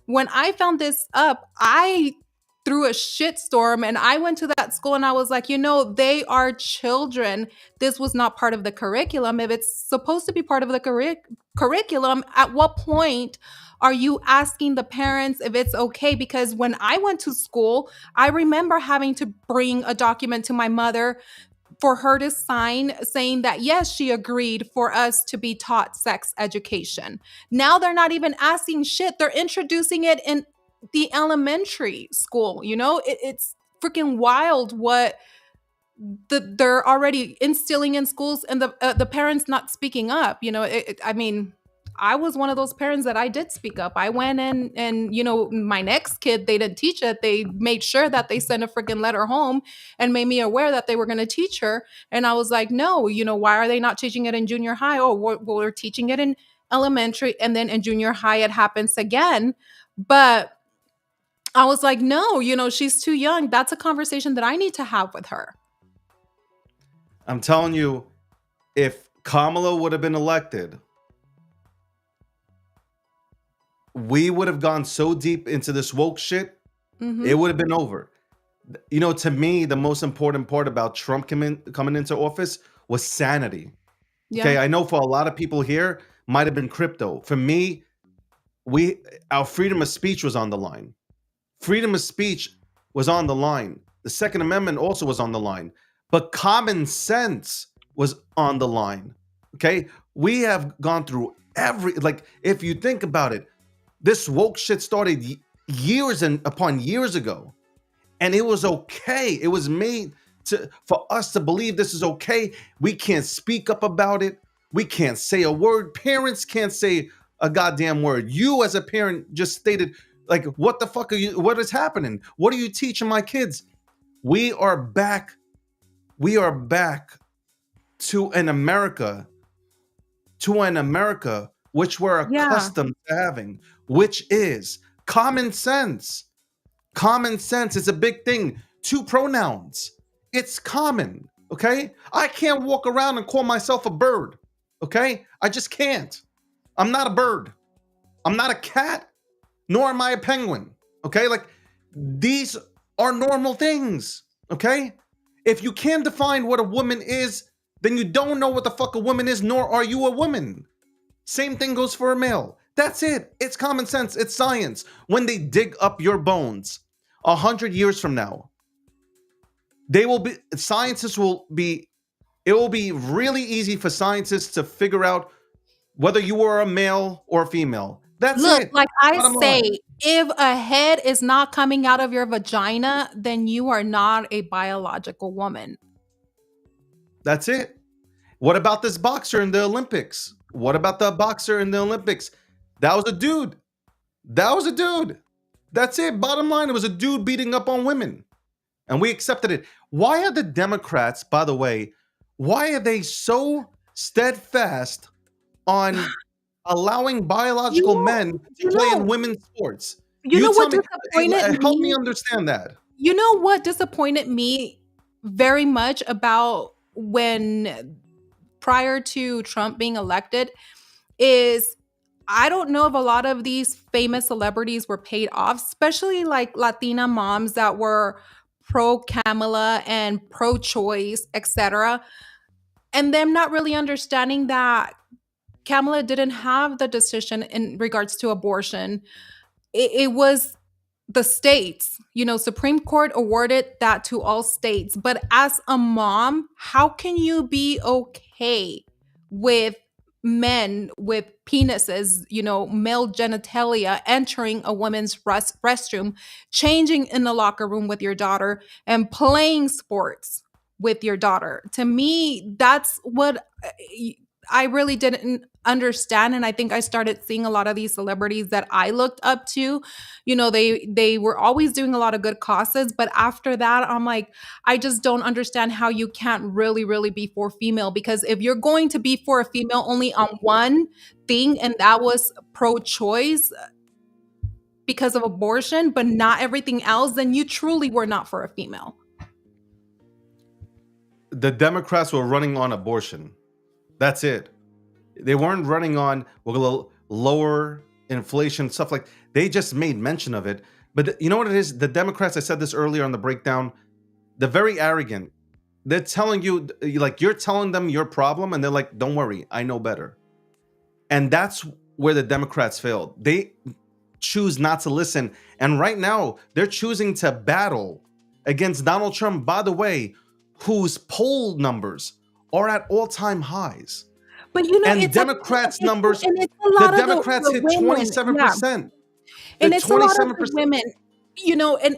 When I found this up, I threw a shitstorm and I went to that school and I was like, you know, they are children. This was not part of the curriculum. If it's supposed to be part of the curriculum, at what point are you asking the parents if it's okay? Because when I went to school, I remember having to bring a document to my mother for her to sign saying that yes, she agreed for us to be taught sex education. Now they're not even asking shit. They're introducing it in the elementary school. You know, it's freaking wild what they're already instilling in schools, and the parents not speaking up. You know, I mean, I was one of those parents that I did speak up. I went in, and you know, my next kid, they didn't teach it. They made sure that they sent a freaking letter home and made me aware that they were going to teach her. And I was like, no, you know, why are they not teaching it in junior high? Oh, we're teaching it in elementary, and then in junior high it happens again. But I was like, no, you know, she's too young. That's a conversation that I need to have with her. I'm telling you, if Kamala would have been elected, we would have gone so deep into this woke shit, it would have been over. You know, to me, the most important part about Trump coming into office was sanity. Okay, Yeah. I know for a lot of people here, might have been crypto. For me, our freedom of speech was on the line. Freedom of speech was on the line. The Second Amendment also was on the line. But common sense was on the line. Okay, we have gone through like, if you think about it, this woke shit started years and upon years ago, and it was okay. It was made for us to believe this is okay. We can't speak up about it. We can't say a word. Parents can't say a goddamn word. You as a parent just stated, like, what the fuck are you? What is happening? What are you teaching my kids? We are back. We are back to an America which we're Yeah. accustomed to having, which is common sense. Common sense is a big thing. Two pronouns. It's common. Okay? I can't walk around and call myself a bird. Okay? I just can't. I'm not a bird. I'm not a cat, nor am I a penguin. Okay? Like, these are normal things. Okay? If you can't define what a woman is, then you don't know what the fuck a woman is, nor are you a woman. Same thing goes for a male. That's it. It's common sense. It's science. When they dig up your bones 100 years from now, it will be really easy for scientists to figure out whether you are a male or a female. That's Look, it. like I Bottom say, line. if a head is not coming out of your vagina, then you are not a biological woman. That's it. What about this boxer in the Olympics? What about the boxer in the Olympics? That was a dude. That was a dude. That's it. Bottom line, it was a dude beating up on women. And we accepted it. Why are the Democrats, by the way, why are they so steadfast on allowing You biological know, men to you play in know, women's sports? you You know tell what me, disappointed help me me? understand that. You know what disappointed me very much about when prior to Trump being elected is I don't know if a lot of these famous celebrities were paid off, especially like Latina moms that were pro Kamala and pro choice, etc. And them not really understanding that Kamala didn't have the decision in regards to abortion. It was the states, you know, Supreme Court awarded that to all states. But as a mom, how can you be okay with men with penises, you know, male genitalia entering a woman's restroom, changing in the locker room with your daughter, and playing sports with your daughter? To me, that's what I really didn't understand, and I think I started seeing a lot of these celebrities that I looked up to. They were always doing a lot of good causes, but after that, I'm like, I just don't understand how you can't really be for female, because if you're going to be for a female only on one thing, and that was pro-choice because of abortion, but not everything else, then you truly were not for a female. The Democrats were running on abortion. That's it. They weren't running on lower inflation, stuff like. They just made mention of it. But you know what it is? The Democrats, I said this earlier on the breakdown, they're very arrogant. They're telling you, like, you're telling them your problem, and they're like, don't worry, I know better. And that's where the Democrats failed. They choose not to listen. And right now, they're choosing to battle against Donald Trump, by the way, whose poll numbers are at all-time highs. But And it's Democrats' numbers, and it's a the lot of Democrats hit women. 27%. And The it's a lot of the 27%. women, and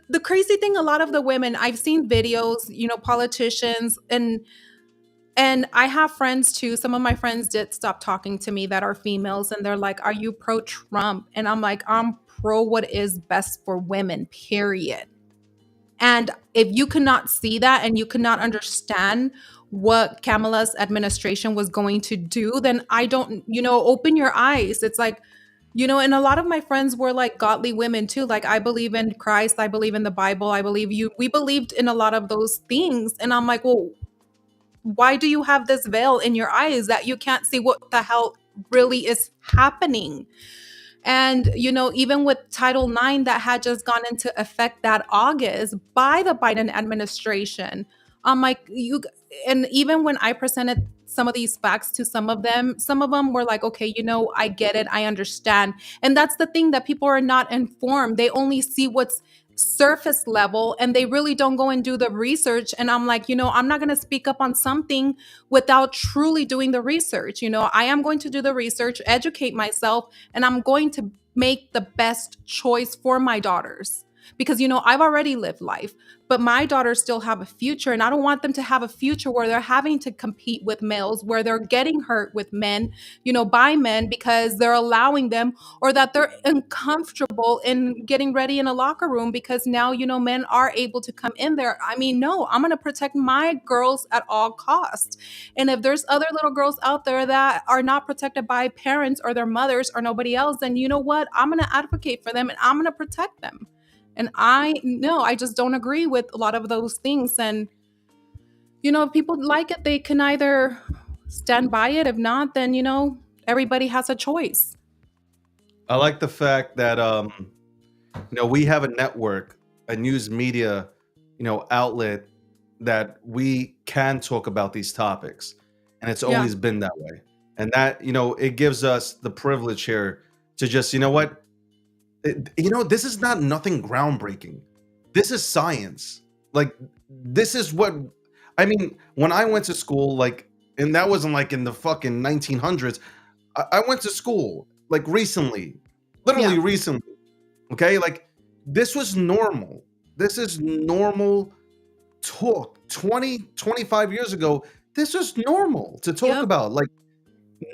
the crazy thing, a lot of the women, I've seen videos, politicians, and I have friends too. Some of my friends did stop talking to me that are females, and they're like, are you pro-Trump? And I'm like, I'm pro what is best for women, period. And if you cannot see that, and you cannot understand what Kamala's administration was going to do, then I don't, open your eyes. It's like, and a lot of my friends were like godly women too. Like, I believe in Christ, I believe in the Bible, we believed in a lot of those things. And I'm like, well, why do you have this veil in your eyes that you can't see what the hell really is happening? And, even with Title IX that had just gone into effect that August by the Biden administration, I'm like, and even when I presented some of these facts to some of them were like, okay, I get it, I understand. And that's the thing, that people are not informed. They only see what's surface level, and they really don't go and do the research. And I'm like, I'm not going to speak up on something without truly doing the research. I am going to do the research, educate myself, and I'm going to make the best choice for my daughters. Because, I've already lived life, but my daughters still have a future, and I don't want them to have a future where they're having to compete with males, where they're getting hurt with men, by men, because they're allowing them, or that they're uncomfortable in getting ready in a locker room because now, men are able to come in there. I mean, no, I'm going to protect my girls at all costs. And if there's other little girls out there that are not protected by parents or their mothers or nobody else, then you know what? I'm going to advocate for them, and I'm going to protect them. And I just don't agree with a lot of those things. And, if people like it, they can either stand by it. If not, then, everybody has a choice. I like the fact that we have a network, a news media, outlet that we can talk about these topics, and it's always been that way. And that it gives us the privilege here to just this is not nothing groundbreaking. This is science. Like, this is what I mean. When I went to school, and that wasn't like in the fucking 1900s. I went to school recently, literally recently. Okay, this was normal. This is normal talk. 25 years ago, this was normal to talk about.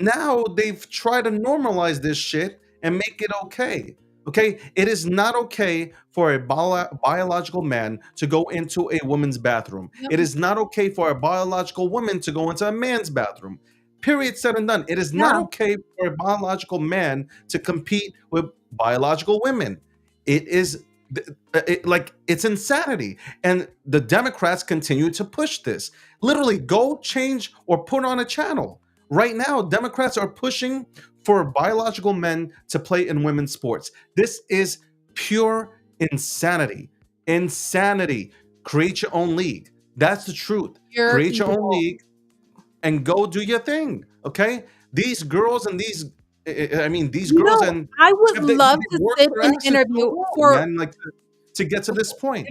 Now they've tried to normalize this shit and make it okay. Okay, it is not okay for a biological man to go into a woman's bathroom. It is not okay for a biological woman to go into a man's bathroom. Period, said and done. It is not okay for a biological man to compete with biological women. It is it's insanity. And the Democrats continue to push this. Literally, go change or put on a channel. Right now, Democrats are pushing for biological men to play in women's sports. This is pure insanity. Insanity. Create your own league. That's the truth. Create your own league and go do your thing. Okay? These girls and these girls and I would love to sit in an interview to get to this point.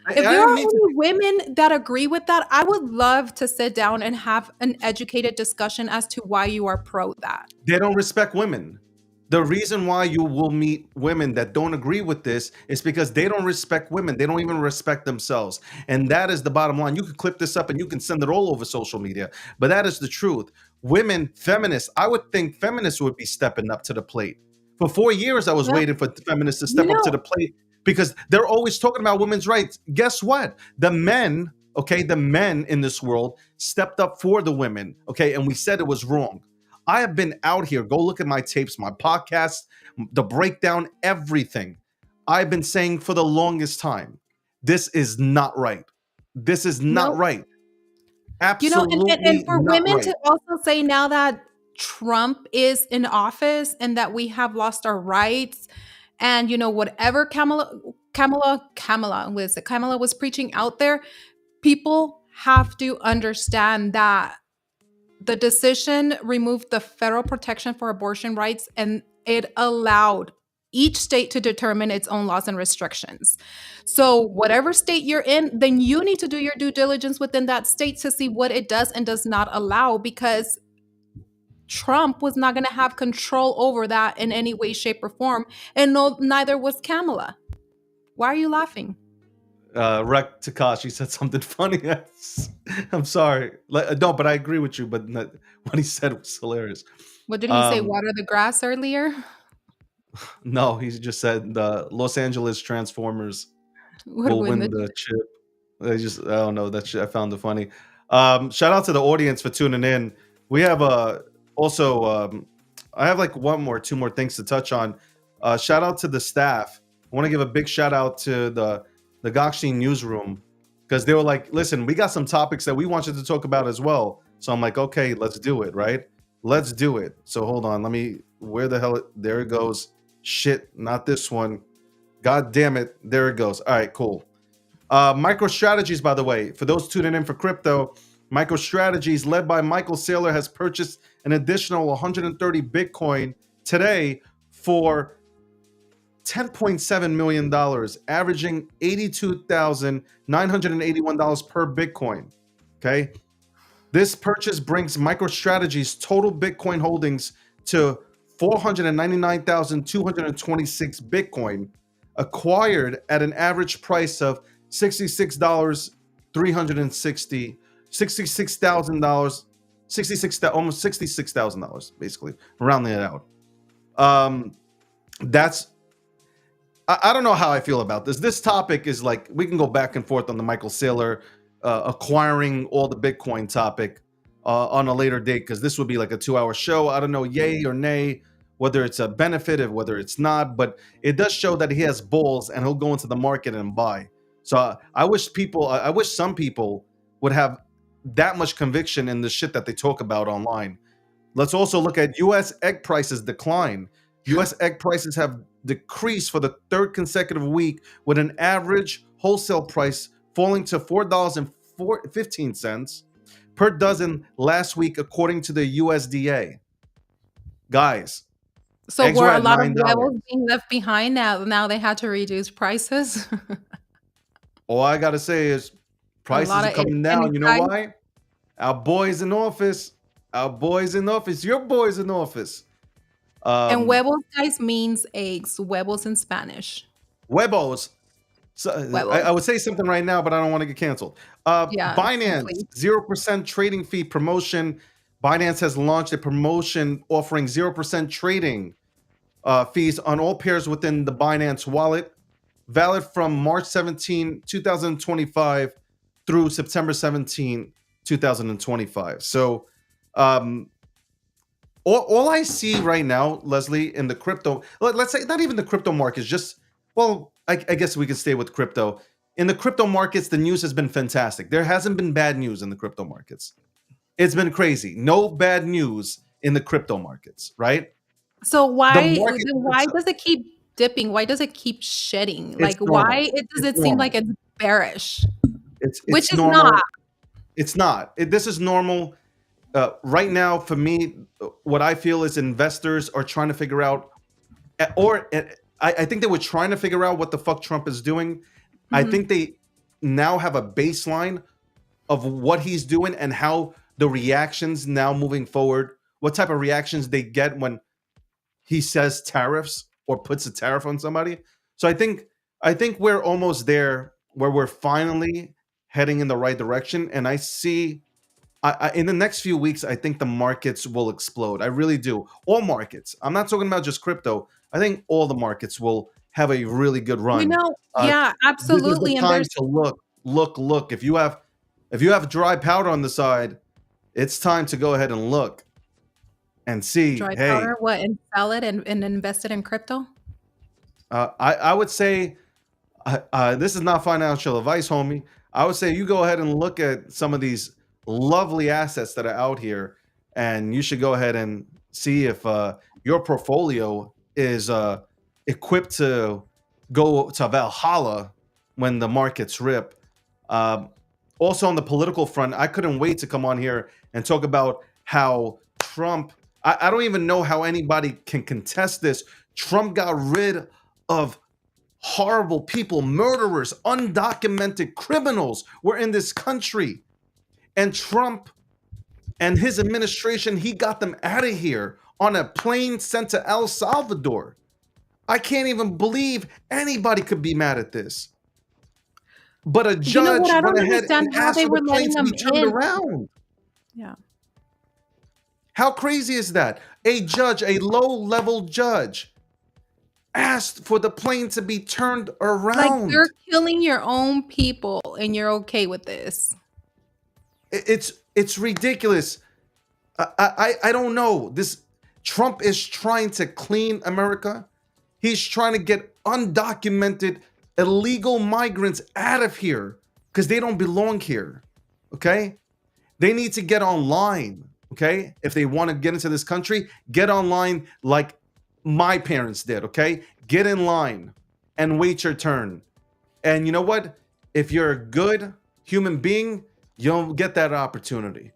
If there are any women that agree with that, I would love to sit down and have an educated discussion as to why you are pro that. They don't respect women. The reason why you will meet women that don't agree with this is because they don't respect women. They don't even respect themselves. And that is the bottom line. You can clip this up and you can send it all over social media. But that is the truth. women, feminists. I would think feminists would be stepping up to the plate. For 4 years, I was Yeah. waiting for feminists to You step up to know, the plate because they're always talking about women's rights. Guess what? The men, okay, the men in this world stepped up for the women, okay, and we said it was wrong. I have been out here. Go look at my tapes, my podcast, the breakdown, everything. I've been saying for the longest time, this is not right. This is not no, right. and Absolutely for not women right. to also say now that Trump is in office and that we have lost our rights, and whatever Kamala was preaching out there, people have to understand that the decision removed the federal protection for abortion rights, and it allowed each state to determine its own laws and restrictions. So, whatever state you're in, then you need to do your due diligence within that state to see what it does and does not allow, because Trump was not going to have control over that in any way, shape, or form. And no, neither was Kamala. Why are you laughing? Rek Takashi said something funny. I'm sorry. No, but I agree with you. But what he said was hilarious. What did he say? Um, Water the grass earlier? no, he just said the Los Angeles Transformers Would will win win the. the chip. I don't know, that shit, I found it funny. Shout out to the audience for tuning in. We have also I have like two more things to touch on. Shout out to the staff. I want to give a big shout out to the Gokhshtein newsroom, because they were like, listen, we got some topics that we want you to talk about as well. So I'm like, okay, let's do it, right? Let's do it. So hold on, where the hell, there it goes. Shit, not this one. God damn it, there it goes. All right, cool. MicroStrategies, by the way, for those tuning in for crypto, MicroStrategies, led by Michael Saylor, has purchased an additional 130 Bitcoin today for $10.7 million, averaging $82,981 per Bitcoin. Okay. This purchase brings MicroStrategies' total Bitcoin holdings to 499,226 Bitcoin, acquired at an average price of $66,360, $66,000, almost $66,000, basically, rounding it out. That's I don't know how I feel about this. This topic is like, we can go back and forth on the Michael Saylor acquiring all the Bitcoin topic on a later date, because this would be like a 2-hour show. I don't know, yay or nay, whether it's a benefit or whether it's not, but it does show that he has balls and he'll go into the market and buy. So I wish some people would have that much conviction in the shit that they talk about online. Let's also look at U.S. egg prices decline. U.S. egg prices have decreased for the third consecutive week, with an average wholesale price falling to $4.15 per dozen last week, according to the USDA. Guys, So eggs were were a at lot of $9. huevos being left behind now? Now they had to reduce prices. All I gotta say is A prices lot are of coming down. You know guys. why? Our boys in office. Your boys in office. And huevos, guys, means eggs. Huevos in Spanish. Huevos. So Huevos. I would say something right now, but I don't want to get canceled. Yeah, Binance, please. 0% trading fee promotion. Binance has launched a promotion offering 0% trading fees on all pairs within the Binance wallet, valid from March 17, 2025 through September 17, 2025. So all I see right now, Leslie, in the crypto, let's say not even the crypto markets, just, well, I guess we can stay with crypto. In the crypto markets, the news has been fantastic. There hasn't been bad news in the crypto markets. It's been crazy. No bad news in the crypto markets, right? So The market, why does it keep dipping? Why does it keep shedding? it's Like, normal. why does It's it seem like normal. it's bearish? It's Which is normal. not. It's not. This is normal. Right now, for me, what I feel is investors are trying to figure out, I think they were trying to figure out what the fuck Trump is doing. I think they now have a baseline of what he's doing and how the reactions now moving forward, what type of reactions they get when he says tariffs or puts a tariff on somebody. So I think we're almost there, where we're finally heading in the right direction. And I see in the next few weeks, I think the markets will explode. I really do. All markets. I'm not talking about just crypto. I think all the markets will have a really good run. Yeah, This is the absolutely. And time there's to look. If you have dry powder on the side, it's time to go ahead and look and see. dry Hey, powder, what, and sell it and invest it in crypto? I would say this is not financial advice, homie. I would say you go ahead and look at some of these lovely assets that are out here, and you should go ahead and see if your portfolio is equipped to go to Valhalla when the markets rip. Um, Also, on the political front, I couldn't wait to come on here and talk about how Trump. I don't even know how anybody can contest this. Trump got rid of horrible people, murderers, undocumented criminals were in this country. And Trump and his administration, he got them out of here on a plane sent to El Salvador. I can't even believe anybody could be mad at this. But a You know what? judge I don't went ahead understand and how asked they for were the plane letting to be them turned in. around. Yeah. How crazy is that? A judge, a low-level judge, asked for the plane to be turned Like, around. you're killing your own people and you're okay with this. It's ridiculous. I don't know. This Trump is trying to clean America. He's trying to get undocumented illegal migrants out of here because they don't belong here. Okay? They need to get online. Okay? If they want to get into this country, get online like my parents did. Okay? Get in line and wait your turn. And you know what? If you're a good human being, you'll get that opportunity.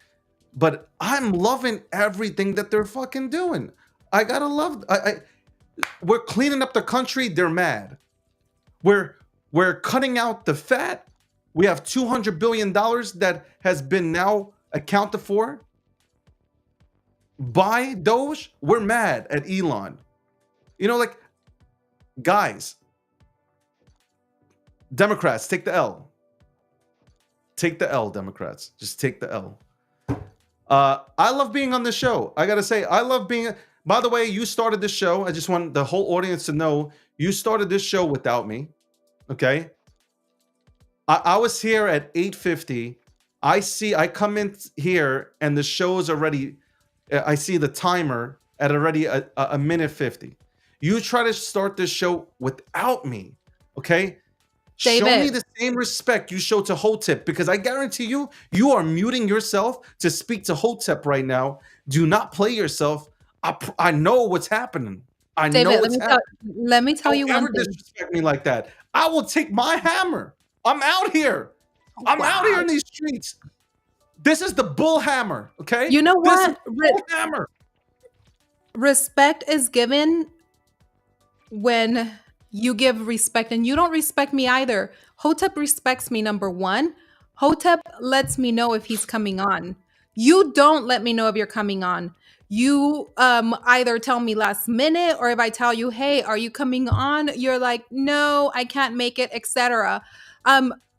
But I'm loving everything that they're fucking doing. I gotta love. We're cleaning up the country. They're mad. We're cutting out the fat. We have $200 billion that has been now accounted for by Doge. We're mad at Elon. You know, like, guys, Democrats, take the L. Take the L, Democrats. Just take the L. I love being on this show. I gotta say, I love being. By the way, you started this show. I just want the whole audience to know you started this show without me. Okay. I was here at 8:50. I come in here and the show is already. I see the timer at already a minute 50. You try to start this show without me. Okay. Show me David. the same respect you show to Hotep, because I guarantee you, you are muting yourself to speak to Hotep right now. Do not play yourself. I know what's happening. I know David, what's happening. let me tell you Don't ever one thing. disrespect me like that. I will take my hammer. I'm out here. I'm out here in these streets. This is the bull hammer, okay? You know This is what? the bull hammer. Respect is given when you give respect, and you don't respect me either. Hotep respects me, number one. Hotep lets me know if he's coming on. You don't let me know if you're coming on. You either tell me last minute, or if I tell you, hey, are you coming on? You're like, no, I can't make it, etc.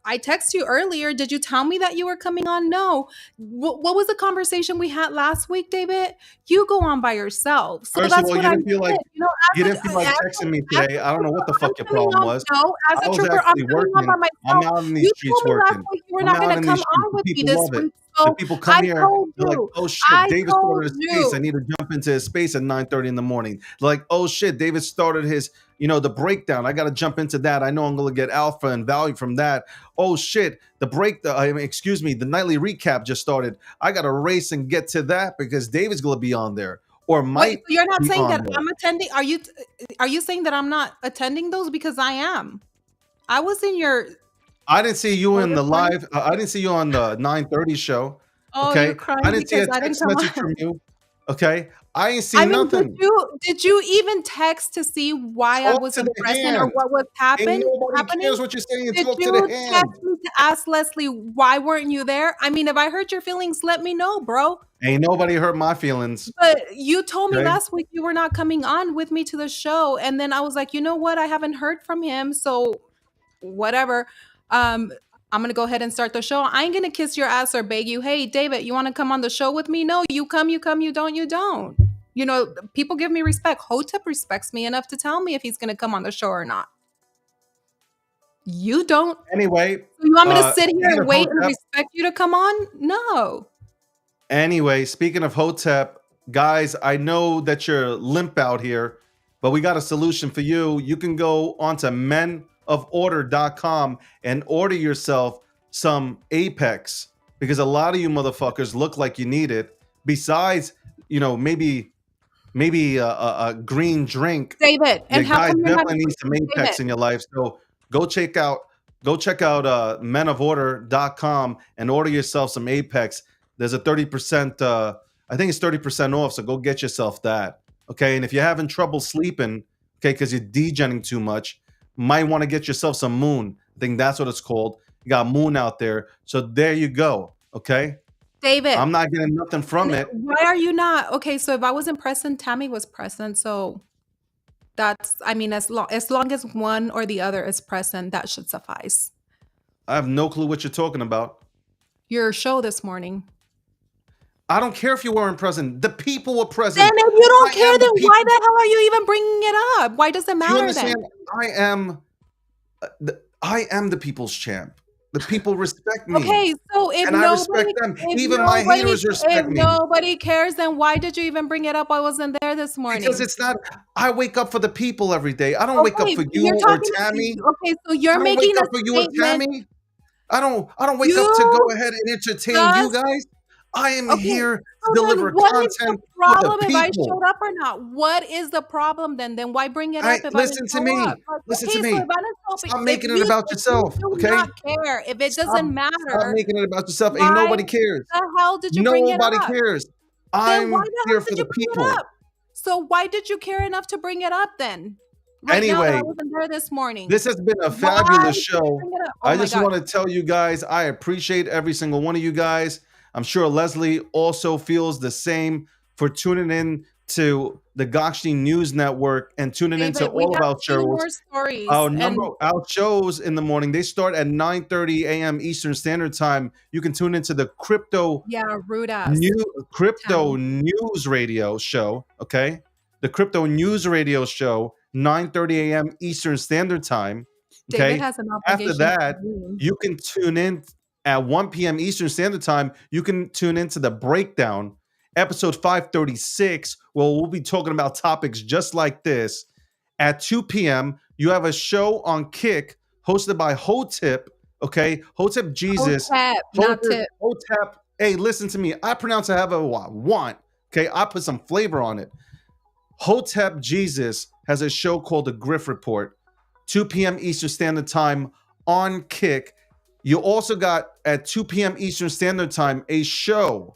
I texted you earlier. Did you tell me that you were coming on? No. What was the conversation we had last week, David? You go on by yourself. So First of that's all, what you I didn't feel like did. You know, you as didn't feel like as texting me as today. a I don't know what the trooper, fuck your coming problem on. was. No, as I a was trooper, I'm actually coming on by working. I'm myself. out in these You streets told me last working. week you were I'm not out going in to come these streets. on The with me people this love it. week. The So people come I here. told They're like, you. oh shit, I David told started his space. I you. need to jump into his space at 9:30 in the morning. Like, oh shit, David started his, the breakdown. I got to jump into that. I know I'm going to get alpha and value from that. Oh shit, excuse me, the nightly recap just started. I got to race and get to that because David's going to be on there, or Wait, might so you're not be saying on that there. I'm attending? Are you saying that I'm not attending those? Because I am. I was in your. I didn't see you Oh, in the this one? live. I didn't see you on the 9:30 show. Oh, you're Okay, I crying didn't see a because I didn't text come message on. from you. Okay, I ain't I seen mean, nothing. did you even text to see why I Talk to wasn't the present or hand. what was Ain't nobody happening? cares what you're saying. Did Talk to the you hand. text me to ask Leslie why weren't you there? I mean, if I hurt your feelings, let me know, bro. Ain't nobody hurt my feelings. But you told me Okay. last week you were not coming on with me to the show, and then I was like, you know what? I haven't heard from him, so whatever. Um, I'm going to go ahead and start the show. I ain't going to kiss your ass or beg you, hey, David, you want to come on the show with me? No, you come, you don't, you don't. You know, people give me respect. Hotep respects me enough to tell me if he's going to come on the show or not. You don't. Anyway, You want me to sit here speaking and of wait and Hotep- respect you to come on? No. Anyway, speaking of Hotep, guys, I know that you're limp out here, but we got a solution for you. You can go onto menoforder.com and order yourself some Apex, because a lot of you motherfuckers look like you need it. Besides, you know, maybe a green drink. David, and You how guys come you're not definitely need some Apex David, in your life. So go check out menoforder.com and order yourself some Apex. There's a 30%, I think it's 30% off. So go get yourself that. Okay. And if you're having trouble sleeping, okay, because you're degenning too much, might want to get yourself some Moon. I think that's what it's called. You got Moon out there. So there you go. Okay. David, I'm not getting nothing from it. why are you not? Okay, so if I wasn't present, Tammy was present. So that's, I mean, as long as one or the other is present, that should suffice. I have no clue what you're talking about. Your show this morning. I don't care if you weren't present. The people were present. Then if you don't I care, am then the why people. the hell are you even bringing it up? Why does it Do you matter understand? then? I am the people's champ. The people respect me. Okay, so if And I respect them. Even my haters respect me. If nobody cares, then why did you even bring it up? I wasn't there this morning. Because it's not. I wake up for the people every day. I don't wake up for you you're or talking Tammy. Okay, so I you're don't making wake a up for you or statement. Tammy. I don't wake up to go ahead and entertain you just- guys. I am Okay, here to So then deliver what is the content for problem the if I people. showed up or not? What is the problem then? Then why bring it up if Listen I to didn't me. show up? Listen Okay, to so me. if I didn't show up, Stop if making it you- about if yourself, you do okay? not care, if it doesn't Stop matter, making it about yourself. why Ain't nobody cares. the hell did you bring it Nobody up? cares. Then I'm why the here hell for did the you bring people. it up? So why did you care enough to bring it up then? Right now that I Anyway, wasn't there this morning. this has been a Why fabulous did you show. bring it up? Oh I my just God. want to tell you guys, I appreciate every single one of you guys. I'm sure Leslie also feels the same for tuning in to the Gokhshtein News Network and tuning into David, we all of got our 2 shows. more stories. Our shows in the morning, they start at 9:30 a.m. Eastern Standard Time. You can tune into the crypto rude ass. news radio show. Okay, the crypto news radio show, 9:30 a.m. Eastern Standard Time. Okay, David has an obligation. after that, you can tune in at 1 p.m. Eastern Standard Time. You can tune into the breakdown, episode 536, where we'll be talking about topics just like this. At 2 p.m., you have a show on Kick hosted by Hotep. Okay, Hotep Jesus. Hotep, not tip. Hotep. Hey, listen to me. I pronounce it however I want. Okay, I put some flavor on it. Hotep Jesus has a show called The Griff Report, 2 p.m. Eastern Standard Time on Kick. You also got at 2 p.m. Eastern Standard Time a show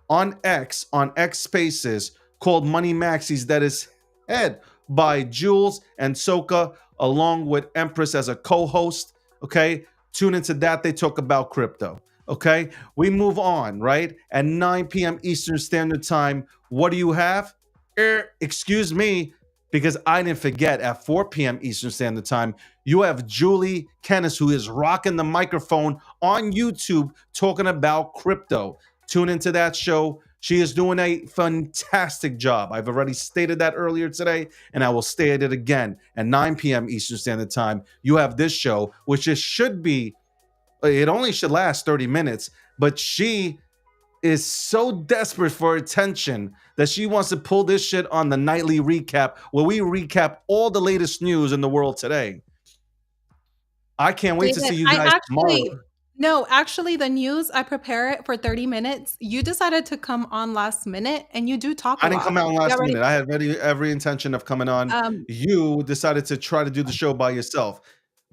on X Spaces called Money Maxis that is head by Jules and Soka along with Empress as a co-host. Okay, tune into that. They talk about crypto. Okay, we move on, right? At 9 p.m. Eastern Standard Time, what do you have? Excuse me, because I didn't forget, at 4 p.m. Eastern Standard Time, you have Julie Kennis, who is rocking the microphone on YouTube talking about crypto. Tune into that show. She is doing a fantastic job. I've already stated that earlier today, and I will state it again. At 9 p.m. Eastern Standard Time, you have this show, which it only should last 30 minutes, but she is so desperate for attention that she wants to pull this shit on the nightly recap, where we recap all the latest news in the world today. I can't wait to see you guys tomorrow. No, actually, the news, I prepare it for 30 minutes. You decided to come on last minute, and you do talk a lot. I didn't come out last minute. I had every intention of coming on. You decided to try to do the show by yourself.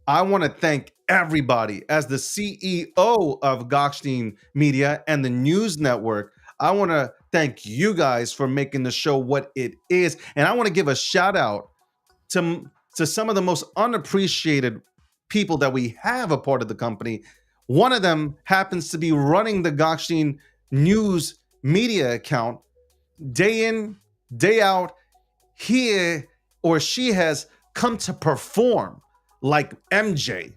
I want to thank everybody. As the CEO of Gokhshtein Media and the News Network, I want to thank you guys for making the show what it is. And I want to give a shout out to some of the most unappreciated people that we have a part of the company. One of them happens to be running the Gokhshtein News Media account day in, day out. He or she has come to perform like MJ,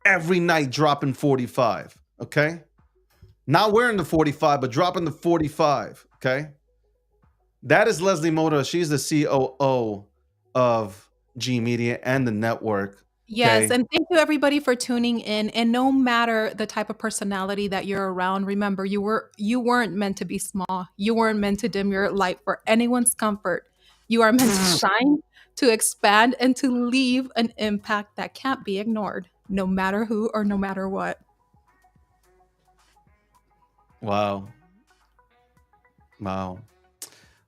every night dropping 45. Okay, not wearing the 45, but dropping the 45. Okay, that is Leslie Moda. She's the COO of G Media and the network. Yes, Okay, and thank you everybody for tuning in. And no matter the type of personality that you're around, remember you weren't meant to be small. You weren't meant to dim your light for anyone's comfort. You are meant to shine, to expand, and to leave an impact that can't be ignored, no matter who or no matter what. wow, wow.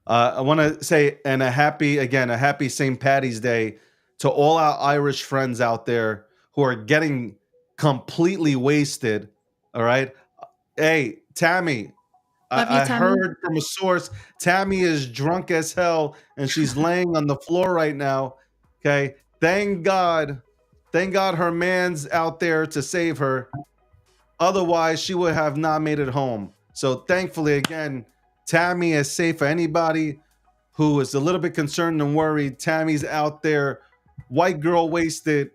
I want to say, and a happy St. Patty's Day to all our Irish friends out there who are getting completely wasted. All right. Hey, Tammy, Love you, I Tammy. heard from a source Tammy is drunk as hell and she's laying on the floor right now. Okay. Thank God. Thank God her man's out there to save her. Otherwise, she would have not made it home. So thankfully, again, Tammy is safe. For anybody who is a little bit concerned and worried, Tammy's out there, white girl wasted.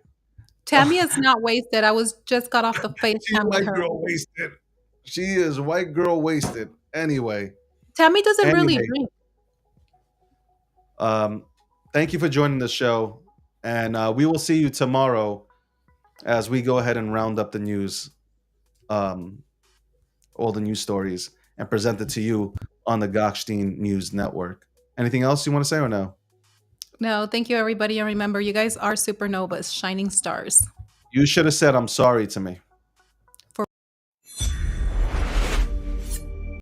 Tammy is not wasted. I was just got off the She's FaceTime with white her. girl wasted. She is white girl wasted. Tammy doesn't really Anyway, drink. um, thank you for joining the show, and we will see you tomorrow as we go ahead and round up the news, um, all the news stories, and present it to you on the Gokhshtein News Network. Anything else you want to say or no? No, thank you everybody. And remember, you guys are supernovas, shining stars. You should have said I'm sorry to me.